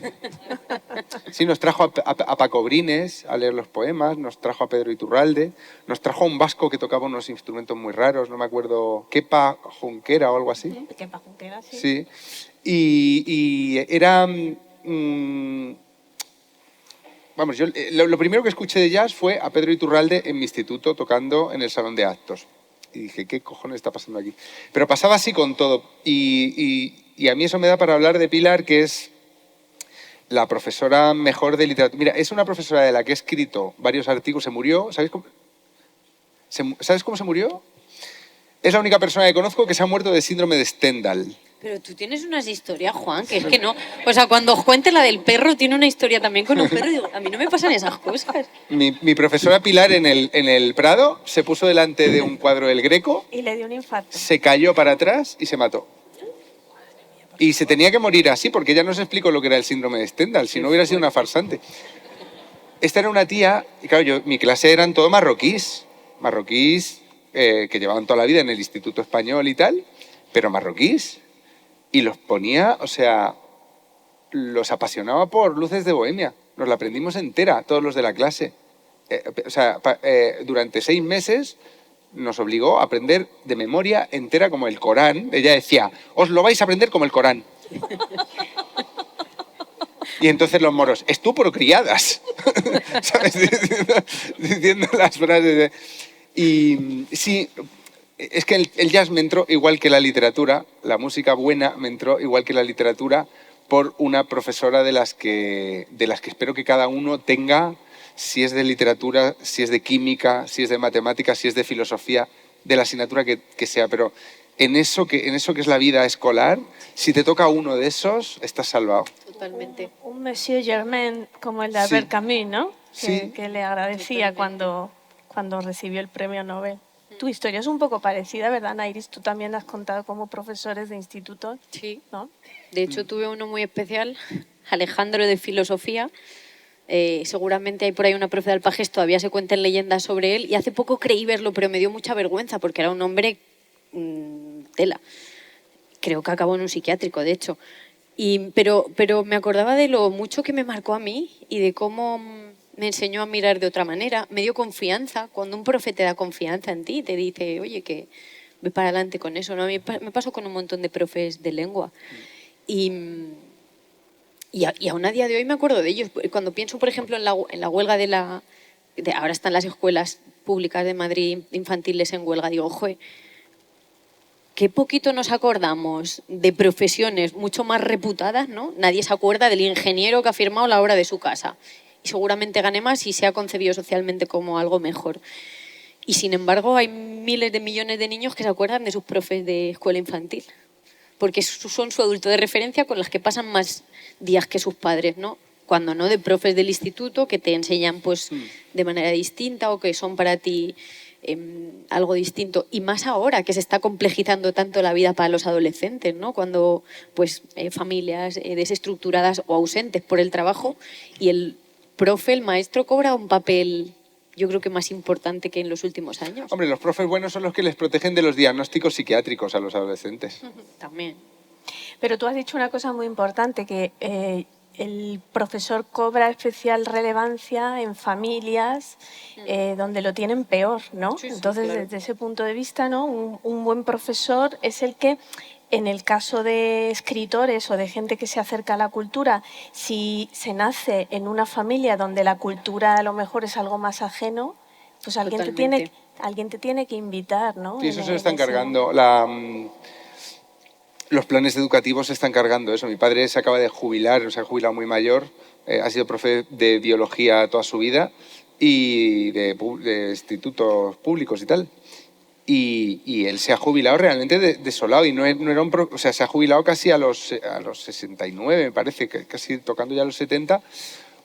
Sí, nos trajo a Paco Brines a leer los poemas, nos trajo a Pedro Iturralde, nos trajo a un vasco que tocaba unos instrumentos muy raros, no me acuerdo, Kepa Junquera o algo así. Kepa Junquera, sí. Sí. Y era... vamos, yo lo primero que escuché de jazz fue a Pedro Iturralde en mi instituto tocando en el salón de actos. Y dije, ¿qué cojones está pasando aquí? Pero pasaba así con todo. Y a mí eso me da para hablar de Pilar, que es la profesora mejor de literatura. Mira, es una profesora de la que he escrito varios artículos. Se murió, ¿sabes cómo se murió? Es la única persona que conozco que se ha muerto de síndrome de Stendhal. Pero tú tienes unas historias, Juan, que es que no... O sea, cuando os cuente la del perro, tiene una historia también con un perro, y digo, a mí no me pasan esas cosas. Mi profesora Pilar en el Prado se puso delante de un cuadro del Greco... Y le dio un infarto. Se cayó para atrás y se mató. Y se tenía que morir así, porque ella no se explicó lo que era el síndrome de Stendhal, si no hubiera sido una farsante. Esta era una tía, y claro, mi clase eran todos marroquíes que llevaban toda la vida en el Instituto Español y tal, pero marroquíes. Y los ponía, o sea, los apasionaba por Luces de Bohemia. Nos la aprendimos entera, todos los de la clase. Durante 6 meses nos obligó a aprender de memoria entera como el Corán. Ella decía, os lo vais a aprender como el Corán. Y entonces los moros, estupro criadas. ¿Sabes? Diciendo las frases de... Y sí, es que el jazz me entró igual que la literatura, la música buena me entró igual que la literatura, por una profesora de las que espero que cada uno tenga, si es de literatura, si es de química, si es de matemáticas, si es de filosofía, de la asignatura que sea, pero en eso que es la vida escolar, si te toca uno de esos, estás salvado. Totalmente. Un Monsieur Germain como el de Albert Camus, ¿no? Que le agradecía cuando recibió el premio Nobel. Tu historia es un poco parecida, ¿verdad, Nairis? Tú también has contado como profesores de instituto. Sí, ¿no? De hecho tuve uno muy especial, Alejandro, de filosofía. Seguramente hay por ahí una profe de Alpagés, todavía se cuentan leyendas sobre él, y hace poco creí verlo, pero me dio mucha vergüenza porque era un hombre tela. Creo que acabó en un psiquiátrico, de hecho. Pero me acordaba de lo mucho que me marcó a mí y de cómo me enseñó a mirar de otra manera. Me dio confianza. Cuando un profe te da confianza en ti, te dice, oye, que ve para adelante con eso, ¿no? A mí me pasó con un montón de profes de lengua. Y aún a día de hoy me acuerdo de ellos. Cuando pienso, por ejemplo, en la huelga ahora están las escuelas públicas de Madrid infantiles en huelga, digo, ojo, qué poquito nos acordamos de profesiones mucho más reputadas, ¿no? Nadie se acuerda del ingeniero que ha firmado la obra de su casa. Y seguramente gane más y sea concebido socialmente como algo mejor. Y sin embargo hay miles de millones de niños que se acuerdan de sus profes de escuela infantil, porque son su adulto de referencia con los que pasan más días que sus padres, ¿no? Cuando no de profes del instituto que te enseñan pues de manera distinta o que son para ti algo distinto. Y más ahora que se está complejizando tanto la vida para los adolescentes, ¿no? Cuando pues familias desestructuradas o ausentes por el trabajo y el profe, el maestro, cobra un papel, yo creo que más importante que en los últimos años. Hombre, los profes buenos son los que les protegen de los diagnósticos psiquiátricos a los adolescentes. También. Pero tú has dicho una cosa muy importante, que el profesor cobra especial relevancia en familias donde lo tienen peor, ¿no? Sí, Entonces, claro. desde ese punto de vista, ¿no? Un buen profesor es el que, en el caso de escritores o de gente que se acerca a la cultura, si se nace en una familia donde la cultura a lo mejor es algo más ajeno, pues alguien te tiene que invitar, ¿no? Y eso se lo están cargando. Los planes educativos se están cargando eso. Mi padre se acaba de jubilar, se ha jubilado muy mayor, ha sido profe de biología toda su vida y de institutos públicos y tal. Y él se ha jubilado realmente desolado y no era o sea, se ha jubilado casi a los 69, me parece, casi tocando ya los 70,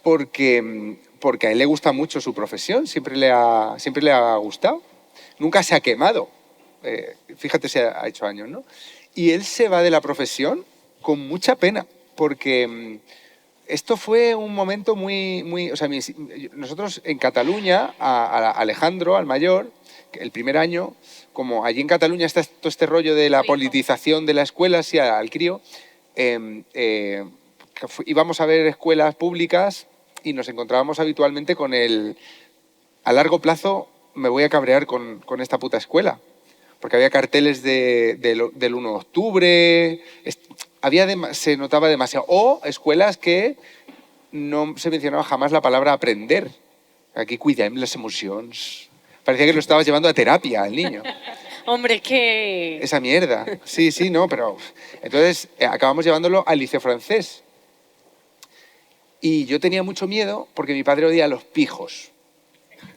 porque a él le gusta mucho su profesión, siempre le ha gustado. Nunca se ha quemado. Fíjate, se ha hecho años, ¿no? Y él se va de la profesión con mucha pena, porque esto fue un momento muy... O sea, nosotros en Cataluña, a Alejandro, al mayor, el primer año, como allí en Cataluña está todo este rollo de la politización de la escuela, sí, al crío, íbamos a ver escuelas públicas y nos encontrábamos habitualmente con el... A largo plazo me voy a cabrear con esta puta escuela. Porque había carteles del 1 de octubre, se notaba demasiado. O escuelas que no se mencionaba jamás la palabra aprender. Aquí cuidem las emociones. Parecía que lo estabas llevando a terapia al niño. Hombre, que... Esa mierda. Sí, no, pero... Entonces acabamos llevándolo al liceo francés. Y yo tenía mucho miedo porque mi padre odia a los pijos.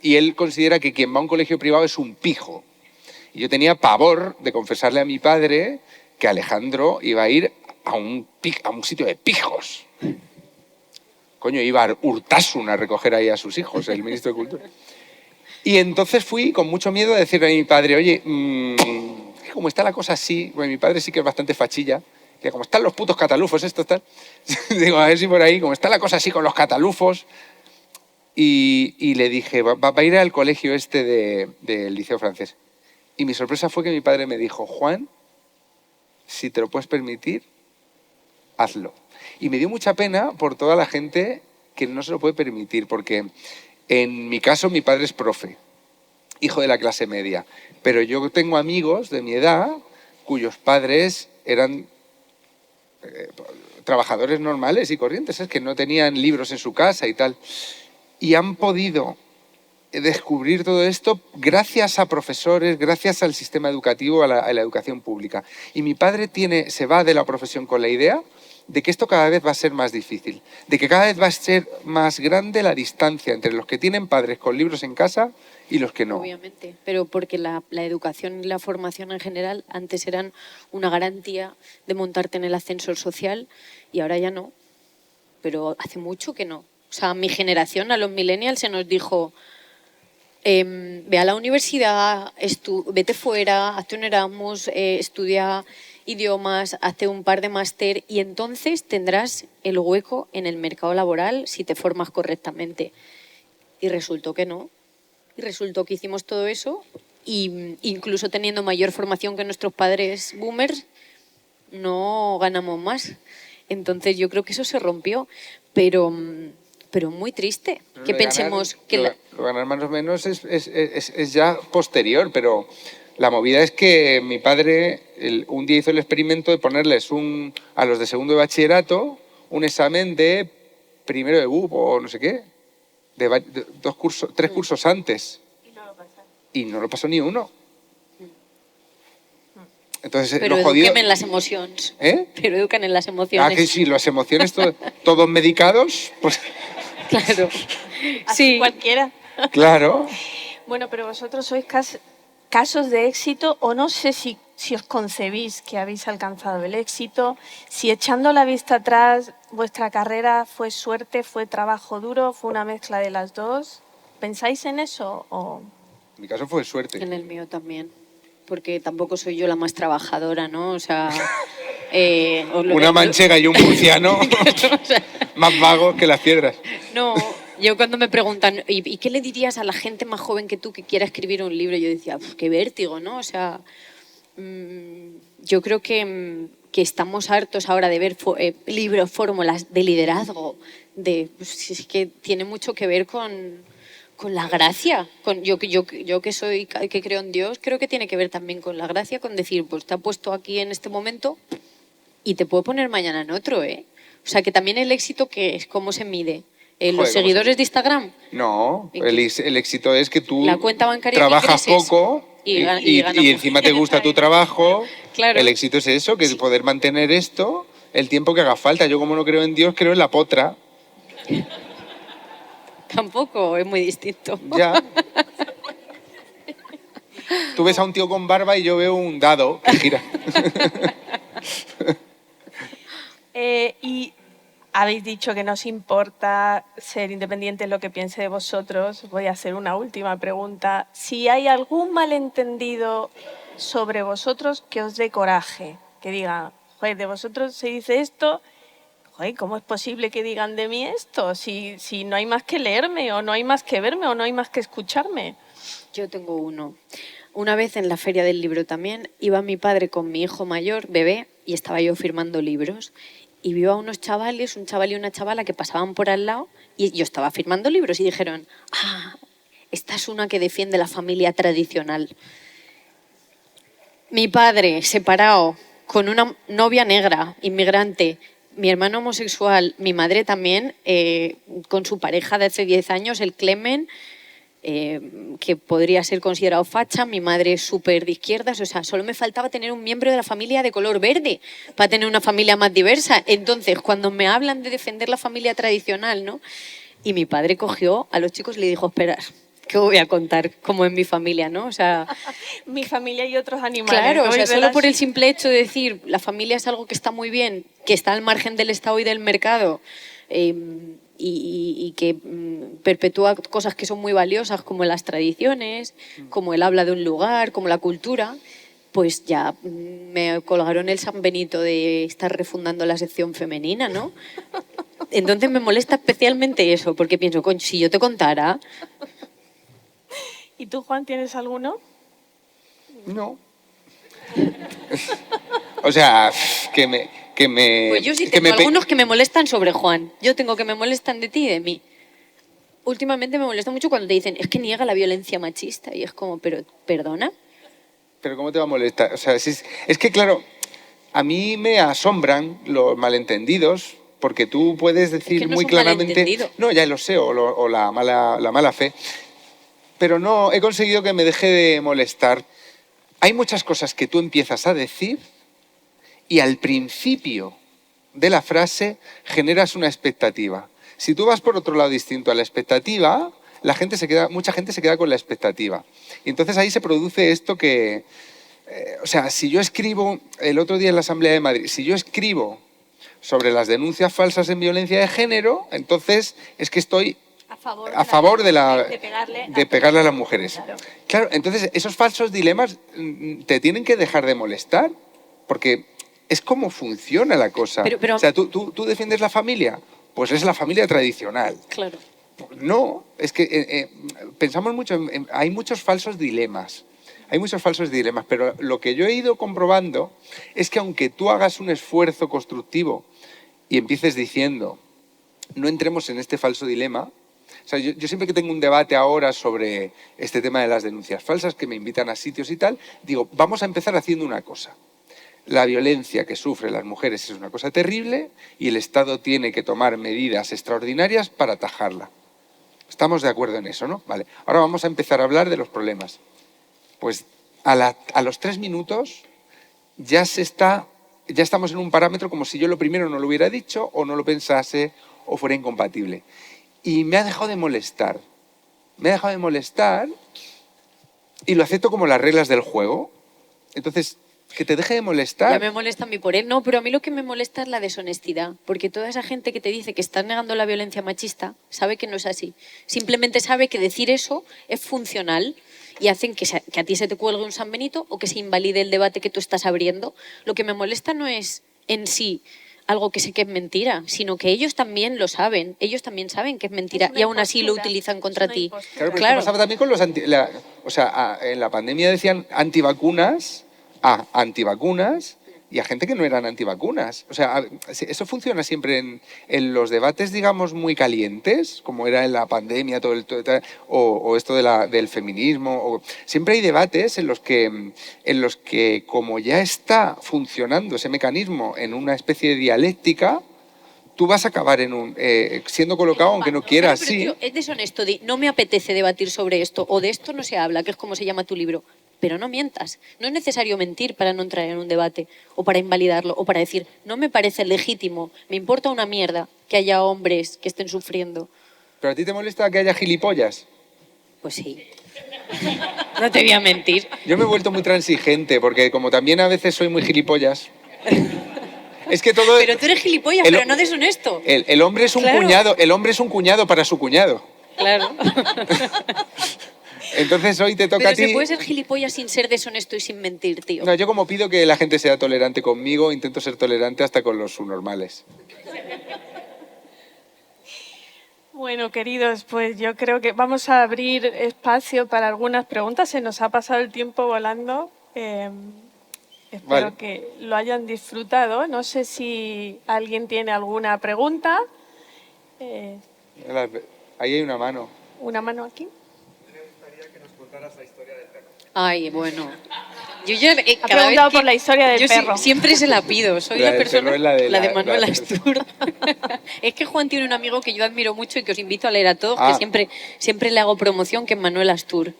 Y él considera que quien va a un colegio privado es un pijo. Y yo tenía pavor de confesarle a mi padre que Alejandro iba a ir a un sitio de pijos. Coño, iba a Urtasun a recoger ahí a sus hijos, el ministro de Cultura. Y entonces fui con mucho miedo a decirle a mi padre, oye, como está la cosa así, bueno, mi padre sí que es bastante fachilla, que como están los putos catalufos, esto tal, digo, a ver si por ahí, como está la cosa así con los catalufos, y le dije, va a ir al colegio este del liceo francés. Y mi sorpresa fue que mi padre me dijo, Juan, si te lo puedes permitir, hazlo. Y me dio mucha pena por toda la gente que no se lo puede permitir, porque en mi caso mi padre es profe, hijo de la clase media, pero yo tengo amigos de mi edad cuyos padres eran trabajadores normales y corrientes, es que no tenían libros en su casa y tal, y han podido descubrir todo esto gracias a profesores, gracias al sistema educativo, a la educación pública. Y mi padre se va de la profesión con la idea de que esto cada vez va a ser más difícil, de que cada vez va a ser más grande la distancia entre los que tienen padres con libros en casa y los que no. Obviamente, pero porque la educación y la formación en general antes eran una garantía de montarte en el ascensor social y ahora ya no, pero hace mucho que no. O sea, a mi generación, a los millennials, se nos dijo... ve a la universidad, vete fuera, hazte un Erasmus, estudia idiomas, hazte un par de máster y entonces tendrás el hueco en el mercado laboral si te formas correctamente. Y resultó que no. Y resultó que hicimos todo eso e incluso teniendo mayor formación que nuestros padres boomers, no ganamos más. Entonces yo creo que eso se rompió, pero muy triste que pensemos que... Lo ganar más o menos es ya posterior, pero la movida es que mi padre un día hizo el experimento de ponerles a los de segundo de bachillerato un examen de primero de BUP o no sé qué, de 3 cursos antes. Y no lo pasó ni uno. Entonces, pero lo jodido... eduquen en las emociones. Pero educan en las emociones. Ah, que sí, las emociones todos medicados, pues... Claro. Sí. Cualquiera. Claro. Bueno, pero vosotros sois casos de éxito, o no sé si os concebís que habéis alcanzado el éxito, si echando la vista atrás vuestra carrera fue suerte, fue trabajo duro, fue una mezcla de las dos. ¿Pensáis en eso o...? En mi caso fue suerte. En el mío también, porque tampoco soy yo la más trabajadora, ¿no? O sea... una manchega y un murciano más vagos que las piedras. No, yo cuando me preguntan, ¿y qué le dirías a la gente más joven que tú que quiera escribir un libro? Yo decía, qué vértigo, ¿no? O sea, yo creo que estamos hartos ahora de ver libros, fórmulas de liderazgo, pues, es que tiene mucho que ver con la gracia. Yo que creo en Dios, creo que tiene que ver también con la gracia, con decir, pues te ha puesto aquí en este momento y te puedo poner mañana en otro, ¿eh? O sea, que también el éxito, ¿qué es? ¿Cómo se mide? ¿Los seguidores de Instagram? No, el éxito es que tú la cuenta bancaria trabajas poco y encima te gusta tu trabajo. Claro. El éxito es eso, que es poder mantener esto el tiempo que haga falta. Yo, como no creo en Dios, creo en la potra. Tampoco, es muy distinto. Ya. Tú ves a un tío con barba y yo veo un dado que gira. Y habéis dicho que no os importa ser independientes, lo que piense de vosotros. Voy a hacer una última pregunta. Si hay algún malentendido sobre vosotros, que os dé coraje, que diga, joder, de vosotros se dice esto, joder, ¿cómo es posible que digan de mí esto? Si no hay más que leerme, o no hay más que verme, o no hay más que escucharme. Yo tengo uno. Una vez en la Feria del Libro también, iba mi padre con mi hijo mayor, bebé, y estaba yo firmando libros. Y vio a unos chavales, un chaval y una chavala que pasaban por al lado, y yo estaba firmando libros y dijeron, esta es una que defiende la familia tradicional. Mi padre, separado, con una novia negra, inmigrante, mi hermano homosexual, mi madre también, con su pareja de hace 10 años, el Clemen, que podría ser considerado facha, mi madre es súper de izquierdas, o sea, solo me faltaba tener un miembro de la familia de color verde para tener una familia más diversa. Entonces, cuando me hablan de defender la familia tradicional, ¿no? Y mi padre cogió a los chicos y le dijo, esperad, que voy a contar cómo es mi familia, ¿no? O sea, mi familia y otros animales. Claro, o sea, solo por el simple hecho de decir, la familia es algo que está muy bien, que está al margen del Estado y del mercado, y que perpetúa cosas que son muy valiosas, como las tradiciones, como el habla de un lugar, como la cultura, pues ya me colgaron el San Benito de estar refundando la sección femenina, ¿no? Entonces me molesta especialmente eso, porque pienso, coño, si yo te contara... ¿Y tú, Juan, tienes alguno? No. O sea, Pues yo sí tengo algunos que me molestan sobre Juan. Yo tengo que me molestan de ti y de mí. Últimamente me molesta mucho cuando te dicen, es que niega la violencia machista. Y es como, pero, ¿perdona? Pero ¿cómo te va a molestar? O sea, es que, claro, a mí me asombran los malentendidos, porque tú puedes decir es que no muy claramente... No, ya lo sé, o la mala fe. Pero no, he conseguido que me deje de molestar. Hay muchas cosas que tú empiezas a decir y al principio de la frase generas una expectativa. Si tú vas por otro lado distinto a la expectativa, mucha gente se queda con la expectativa. Y entonces ahí se produce esto que... o sea, si yo escribo, el otro día en la Asamblea de Madrid, si yo escribo sobre las denuncias falsas en violencia de género, entonces es que estoy a favor de pegarle a las mujeres. Claro, entonces esos falsos dilemas te tienen que dejar de molestar, porque es como funciona la cosa. Pero, o sea, ¿tú defiendes la familia? Pues es la familia tradicional. Claro. No, es que pensamos mucho hay muchos falsos dilemas. Hay muchos falsos dilemas, pero lo que yo he ido comprobando es que aunque tú hagas un esfuerzo constructivo y empieces diciendo, no entremos en este falso dilema. O sea, yo siempre que tengo un debate ahora sobre este tema de las denuncias falsas, que me invitan a sitios y tal, digo, vamos a empezar haciendo una cosa. La violencia que sufren las mujeres es una cosa terrible y el Estado tiene que tomar medidas extraordinarias para atajarla. Estamos de acuerdo en eso, ¿no? Vale. Ahora vamos a empezar a hablar de los problemas. Pues a los 3 minutos ya estamos en un parámetro como si yo lo primero no lo hubiera dicho o no lo pensase o fuera incompatible. Y me ha dejado de molestar. Me ha dejado de molestar y lo acepto como las reglas del juego. Entonces, que te deje de molestar. Ya me molesta a mí por él. No, pero a mí lo que me molesta es la deshonestidad. Porque toda esa gente que te dice que estás negando la violencia machista sabe que no es así. Simplemente sabe que decir eso es funcional y hacen que a ti se te cuelgue un San Benito o que se invalide el debate que tú estás abriendo. Lo que me molesta no es en sí algo que sé que es mentira, sino que ellos también lo saben. Ellos también saben que es mentira y aún así lo utilizan contra ti. Claro, pero esto pasaba también con los en la pandemia decían antivacunas y a gente que no eran antivacunas. O sea, eso funciona siempre en los debates, digamos, muy calientes, como era en la pandemia, o esto del feminismo. Siempre hay debates en los que, como ya está funcionando ese mecanismo en una especie de dialéctica, tú vas a acabar siendo colocado aunque no quieras. Pero, tío, es deshonesto, no me apetece debatir sobre esto, o de esto no se habla, que es como se llama tu libro. Pero no mientas. No es necesario mentir para no entrar en un debate o para invalidarlo o para decir, no me parece legítimo, me importa una mierda que haya hombres que estén sufriendo. ¿Pero a ti te molesta que haya gilipollas? Pues sí. No te voy a mentir. Yo me he vuelto muy transigente porque como también a veces soy muy gilipollas... Es que todo... Pero tú eres gilipollas, pero no deshonesto. El hombre es un cuñado, el hombre es un cuñado para su cuñado. Claro. Entonces hoy te toca a ti... Pero se puede ser gilipollas sin ser deshonesto y sin mentir, tío. No, yo como pido que la gente sea tolerante conmigo, intento ser tolerante hasta con los subnormales. Bueno, queridos, pues yo creo que vamos a abrir espacio para algunas preguntas. Se nos ha pasado el tiempo volando. Espero que lo hayan disfrutado. No sé si alguien tiene alguna pregunta. Ahí hay una mano. ¿Una mano aquí? La historia del perro. Ay, bueno. Yo ya ha preguntado por la historia del perro. Siempre se la pido. Soy la persona. La de Manuel Astur. Es que Juan tiene un amigo que yo admiro mucho y que os invito a leer a todos, que siempre le hago promoción, que es Manuel Astur.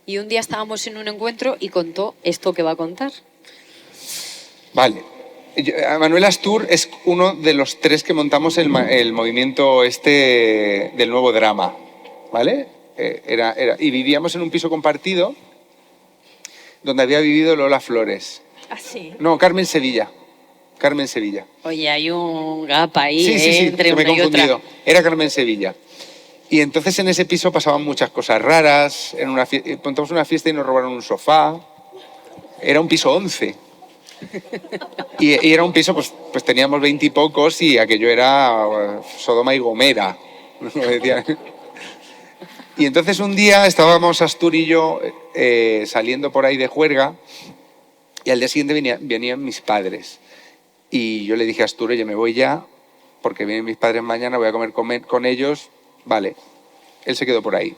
Y un día estábamos en un encuentro y contó esto que va a contar. Vale. Manuel Astur es uno de los 3 que montamos el movimiento del nuevo drama. ¿Vale? Y vivíamos en un piso compartido donde había vivido Lola Flores. ¿Ah, sí? No, Carmen Sevilla. Carmen Sevilla. Oye, hay un gap ahí sí, entre me una he y otra. confundido. Era Carmen Sevilla. Y entonces en ese piso pasaban muchas cosas raras. Montamos una fiesta y nos robaron un sofá. Era un piso 11. Y era un piso, pues teníamos 20 y pocos y aquello era Sodoma y Gomera. Y entonces un día estábamos Astur y yo saliendo por ahí de juerga y al día siguiente venían mis padres. Y yo le dije a Astur, oye, me voy ya porque vienen mis padres mañana, voy a comer con ellos. Vale, él se quedó por ahí.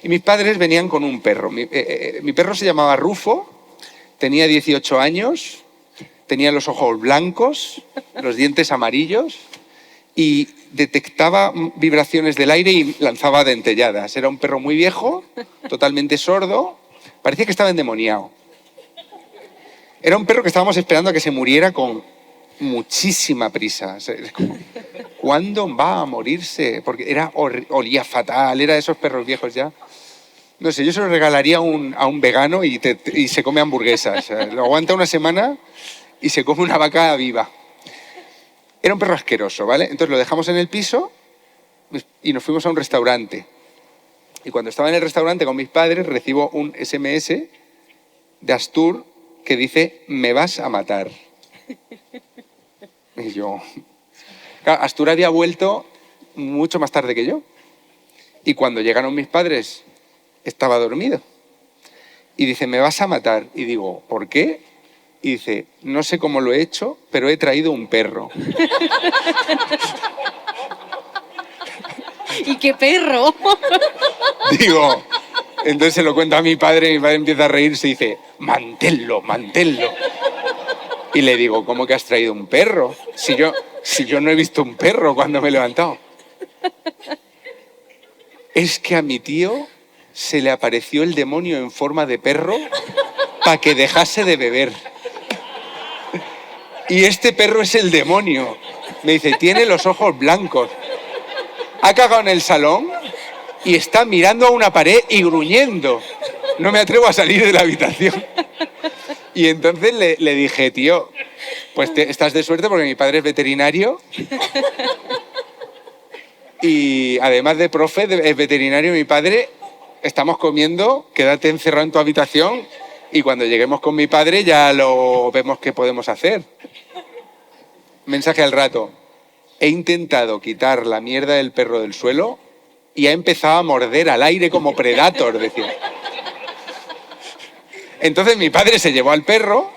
Y mis padres venían con un perro. Mi perro se llamaba Rufo, tenía 18 años, tenía los ojos blancos, los dientes amarillos y detectaba vibraciones del aire y lanzaba dentelladas. Era un perro muy viejo, totalmente sordo, parecía que estaba endemoniado. Era un perro que estábamos esperando a que se muriera con muchísima prisa. ¿Cuándo va a morirse? Porque olía fatal, era de esos perros viejos ya. No sé, yo se lo regalaría a un vegano y se come hamburguesas. Lo aguanta una semana y se come una vaca viva. Era un perro asqueroso, ¿vale? Entonces lo dejamos en el piso y nos fuimos a un restaurante. Y cuando estaba en el restaurante con mis padres, recibo un SMS de Astur que dice, me vas a matar. Y yo... Claro, Astur había vuelto mucho más tarde que yo. Y cuando llegaron mis padres, estaba dormido. Y dice, me vas a matar. Y digo, ¿por qué? Y dice, no sé cómo lo he hecho, pero he traído un perro. ¿Y qué perro? Digo, entonces se lo cuento a mi padre empieza a reírse y dice, manténlo. Y le digo, ¿cómo que has traído un perro? Si yo no he visto un perro cuando me he levantado. Es que a mi tío se le apareció el demonio en forma de perro para que dejase de beber. Y este perro es el demonio. Me dice, tiene los ojos blancos. Ha cagado en el salón y está mirando a una pared y gruñendo. no me atrevo a salir de la habitación. Y entonces le dije, tío, pues estás de suerte porque mi padre es veterinario. Y además de profe, es veterinario mi padre. Estamos comiendo, quédate encerrado en tu habitación y cuando lleguemos con mi padre ya lo vemos qué podemos hacer. Mensaje al rato. He intentado quitar la mierda del perro del suelo y ha empezado a morder al aire como Predator, decía. Entonces mi padre se llevó al perro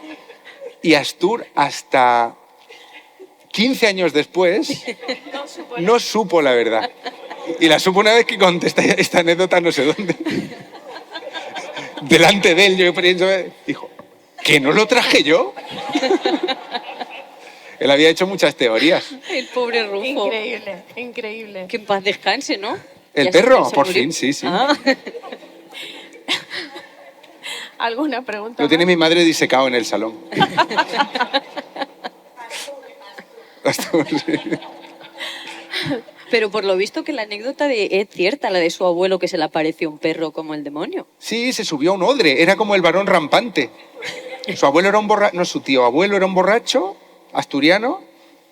y Astur hasta 15 años después no supo la verdad. Y la supo una vez que conté esta anécdota no sé dónde. Delante de él, yo pienso, dijo, ¿que no lo traje yo? Él había hecho muchas teorías. El pobre Rufo. Increíble, increíble. Que en paz descanse, ¿no? ¿El Ya perro? se Por murió. fin, sí, sí. Ah. ¿Alguna pregunta Lo tiene más? mi madre disecado en el salón. Astur, sí. Pero por lo visto que la anécdota es cierta, la de su abuelo que se le apareció un perro como el demonio. Sí, se subió a un odre, era como el varón rampante. Su abuelo era un borracho, no, su tío abuelo era un borracho asturiano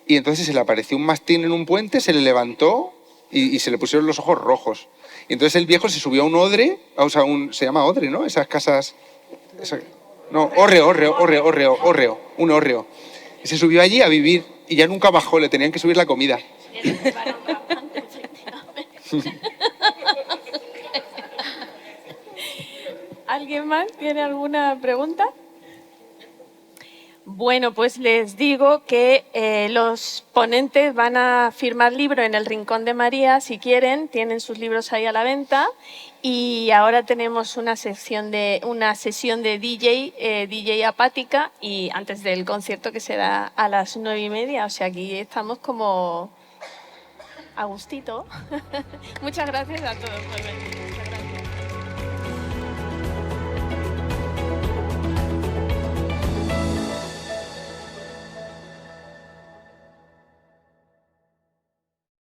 y entonces se le apareció un mastín en un puente, se le levantó y se le pusieron los ojos rojos. Y entonces el viejo se subió a un odre, o sea, se llama odre, ¿no? Esas casas... no, hórreo, un hórreo. Y se subió allí a vivir y ya nunca bajó, le tenían que subir la comida. ¿Alguien más tiene alguna pregunta? Bueno, pues les digo que los ponentes van a firmar libro en el Rincón de María, si quieren, tienen sus libros ahí a la venta. Y ahora tenemos una sesión de DJ apática y antes del concierto que será a las 9:30. O sea, aquí estamos como a gustito. Muchas gracias a todos por venir.